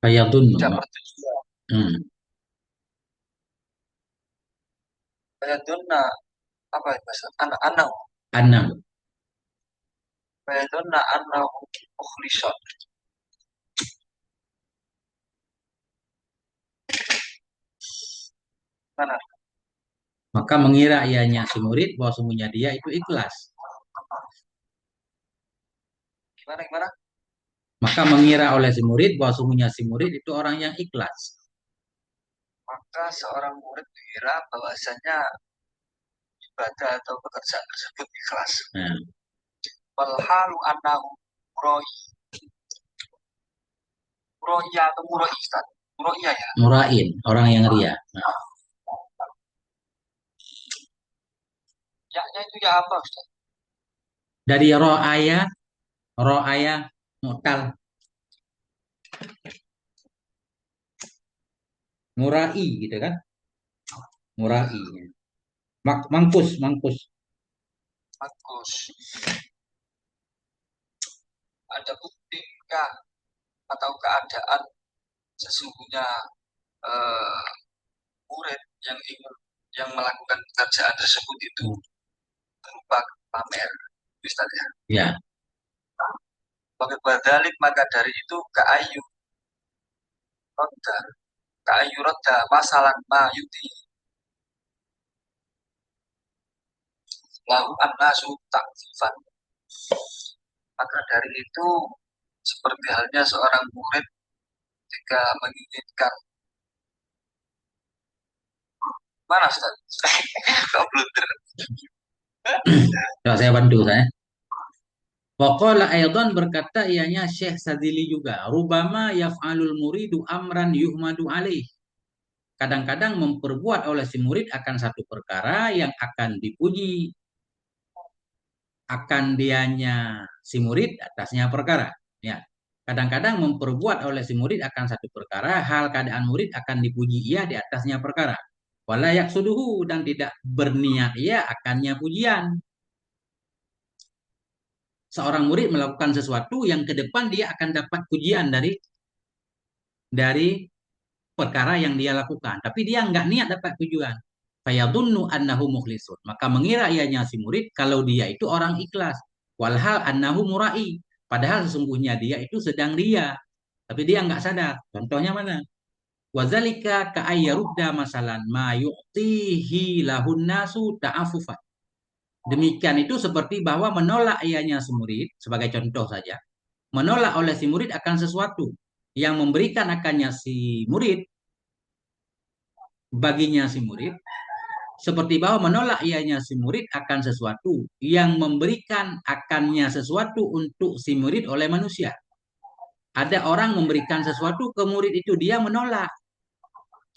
Fayadun. Tidak bertujuan. Hmm. Kayak dona apa ya bahasa anak-anak. Enam. Kayak dona anak ukhlison. Mana? Maka mengira ianya si murid bahwa sungguhnya dia itu ikhlas. Gimana gimana? Maka mengira oleh si murid bahwa sungguhnya si murid itu orang yang ikhlas. Maka seorang murid mengira bahwasanya ibadah atau pekerjaan tersebut ikhlas. Nah, Walhalu anahu muroi. Muroya atau muroi Ustaz? Muroya ya. murain, orang yang ria. Nah, Ya-nya itu ya apa Ustaz? dari ro'aya, mutal, murai gitu kan? Murai. Mangkus, mangkus. Bagus. Ada tingkah atau keadaan sesungguhnya eh, murid yang ingin yang melakukan pekerjaan tersebut itu berupa pamer Ustaz ya. Ya, Bagi badalik maka dari itu keayu Roda Ka'ayyuradda masalan ma yuti lahu annasu ta'zifan. Maka dari itu seperti halnya seorang murid jika menginginkan mana Ustaz? Kok blunder? Coba saya bantu saya. Waqala aydan berkata ianya Syekh Sadzili juga, rubama yaf'alul muridu amran yuhmadu alaih. Kadang-kadang memperbuat oleh si murid akan satu perkara yang akan dipuji akan dianya si murid atasnya perkara. Ya. Kadang-kadang memperbuat oleh si murid akan satu perkara, hal keadaan murid akan dipuji ia di atasnya perkara. Wala yaksuduhu dan tidak berniat ia akannya pujian. Seorang murid melakukan sesuatu yang ke depan dia akan dapat pujian dari perkara yang dia lakukan, tapi dia nggak niat dapat pujian. Fayadunnu annahu mukhlisun. Maka mengira ianya si murid kalau dia itu orang ikhlas. Walhal annahu murai. Padahal sesungguhnya dia itu sedang ria. Tapi dia nggak sadar. Contohnya mana? Wazalika ka'ayyarudda masalan ma yu'tihi lahun nasu ta'afufan. Demikian itu seperti bahwa menolak ianya si murid, sebagai contoh saja, menolak oleh si murid akan sesuatu yang memberikan akannya si murid, baginya si murid, seperti bahwa menolak ianya si murid akan sesuatu yang memberikan akannya sesuatu untuk si murid oleh manusia. Ada orang memberikan sesuatu ke murid itu, dia menolak.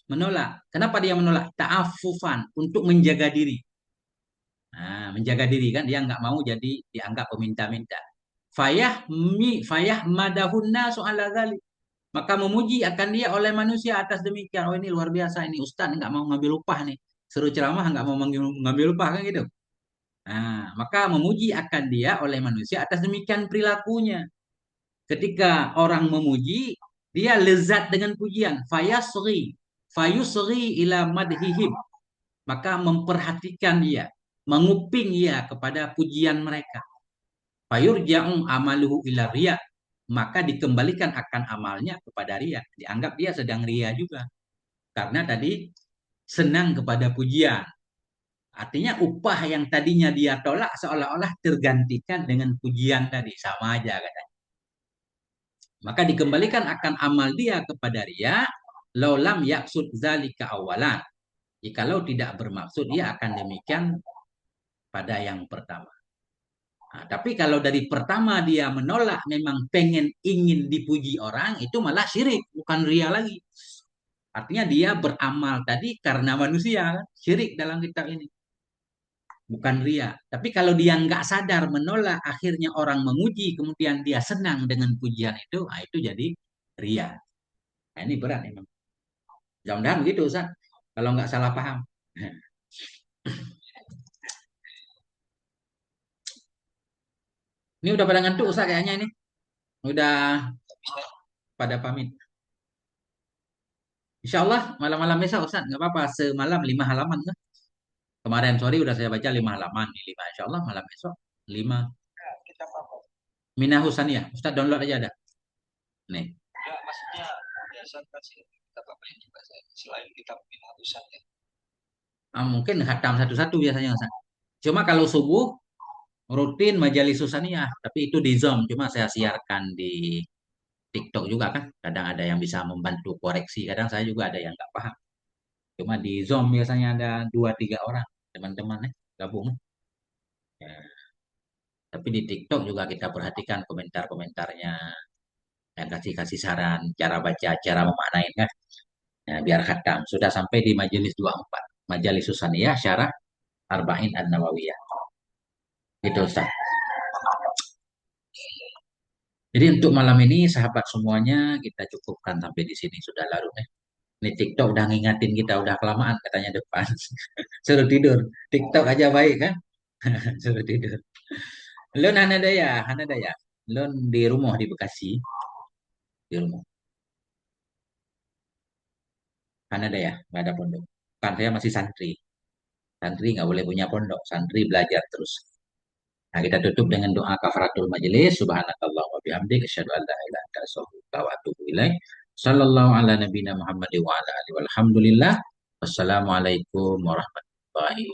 Menolak. Kenapa dia menolak? Ta'afufan, untuk menjaga diri. Nah, menjaga diri kan, dia nggak mau jadi dianggap peminta-minta. Fayah madahunna soal dzalik. Maka memuji akan dia oleh manusia atas demikian. Oh, ini luar biasa, ini Ustaz nggak mau ngambil upah nih. Seru ceramah nggak mau ngambil upah kan gitu. Nah, maka memuji akan dia oleh manusia atas demikian perilakunya. Ketika orang memuji, dia lezat dengan pujian. Fayusri ila madhihim. Maka memperhatikan dia, menguping dia kepada pujian mereka. Fayurja'u amaluhu ila riya. Maka dikembalikan akan amalnya kepada ria. Dianggap dia sedang ria juga. Karena tadi senang kepada pujian. Artinya upah yang tadinya dia tolak seolah-olah tergantikan dengan pujian tadi. Sama aja katanya. Maka dikembalikan akan amal dia kepada ria. Laulam yaksud zalika awalan. Jikalau tidak bermaksud, dia akan demikian pada yang pertama. Nah, tapi kalau dari pertama dia menolak, memang pengen ingin dipuji orang, itu malah syirik, bukan ria lagi. Artinya dia beramal tadi karena manusia, syirik dalam kitab ini. Bukan ria. Tapi kalau dia nggak sadar menolak, akhirnya orang memuji, kemudian dia senang dengan pujian itu, nah itu jadi ria. Nah, ini berat memang. Mudah-mudahan begitu, Ustaz. Kalau nggak salah paham. Ini udah pada ngantuk, Ustaz, kayaknya ini. Udah pada pamit. Insya Allah malam-malam besok Ustaz, nggak apa-apa. Semalam 5 halaman. Kan? Kemarin sore udah saya baca 5 halaman. Nih, 5 Insya Allah malam besok 5. Kita apa? Minah Husaniyah. Ustaz download aja ada. Nih. Ya, maksudnya biasa kasih kita apa juga saya selain kita punya urusan ya. Mungkin khatam satu-satu biasanya Ustaz. Cuma kalau subuh rutin majelis Husaniyah. Tapi itu di Zoom. Cuma saya siarkan di TikTok juga kan. Kadang ada yang bisa membantu koreksi. Kadang saya juga ada yang nggak paham. Cuma di Zoom biasanya ada 2-3 orang teman-teman gabung. Ya. Tapi di TikTok juga kita perhatikan komentar-komentarnya dan kasih-kasih saran cara baca, cara memaknai kan. Nah, biar khatam. Sudah sampai di majelis 24. Majelis Susaniyah Syarah Arba'in An-Nawawiyah. Gitu Ustaz. Jadi untuk malam ini sahabat semuanya kita cukupkan sampai di sini sudah larut ya. Ini TikTok udah ngingatin kita udah kelamaan katanya depan. Suruh tidur. TikTok aja baik kan? Suruh tidur. Lun Hanadaya. Lun di rumah di Bekasi, di rumah. Hanadaya, nggak ada pondok. Kan saya masih santri. Santri nggak boleh punya pondok. Santri belajar terus. Nah, kita tutup dengan doa kafaratul majelis. Subhanakallah wa bihamdik. Asyhadu an la ilaha illa anta astaghfiruka wa atubu ilaik. Sallallahu ala nabiyina Muhammad wa ala alihi walhamdulillah. Wassalamualaikum warahmatullahi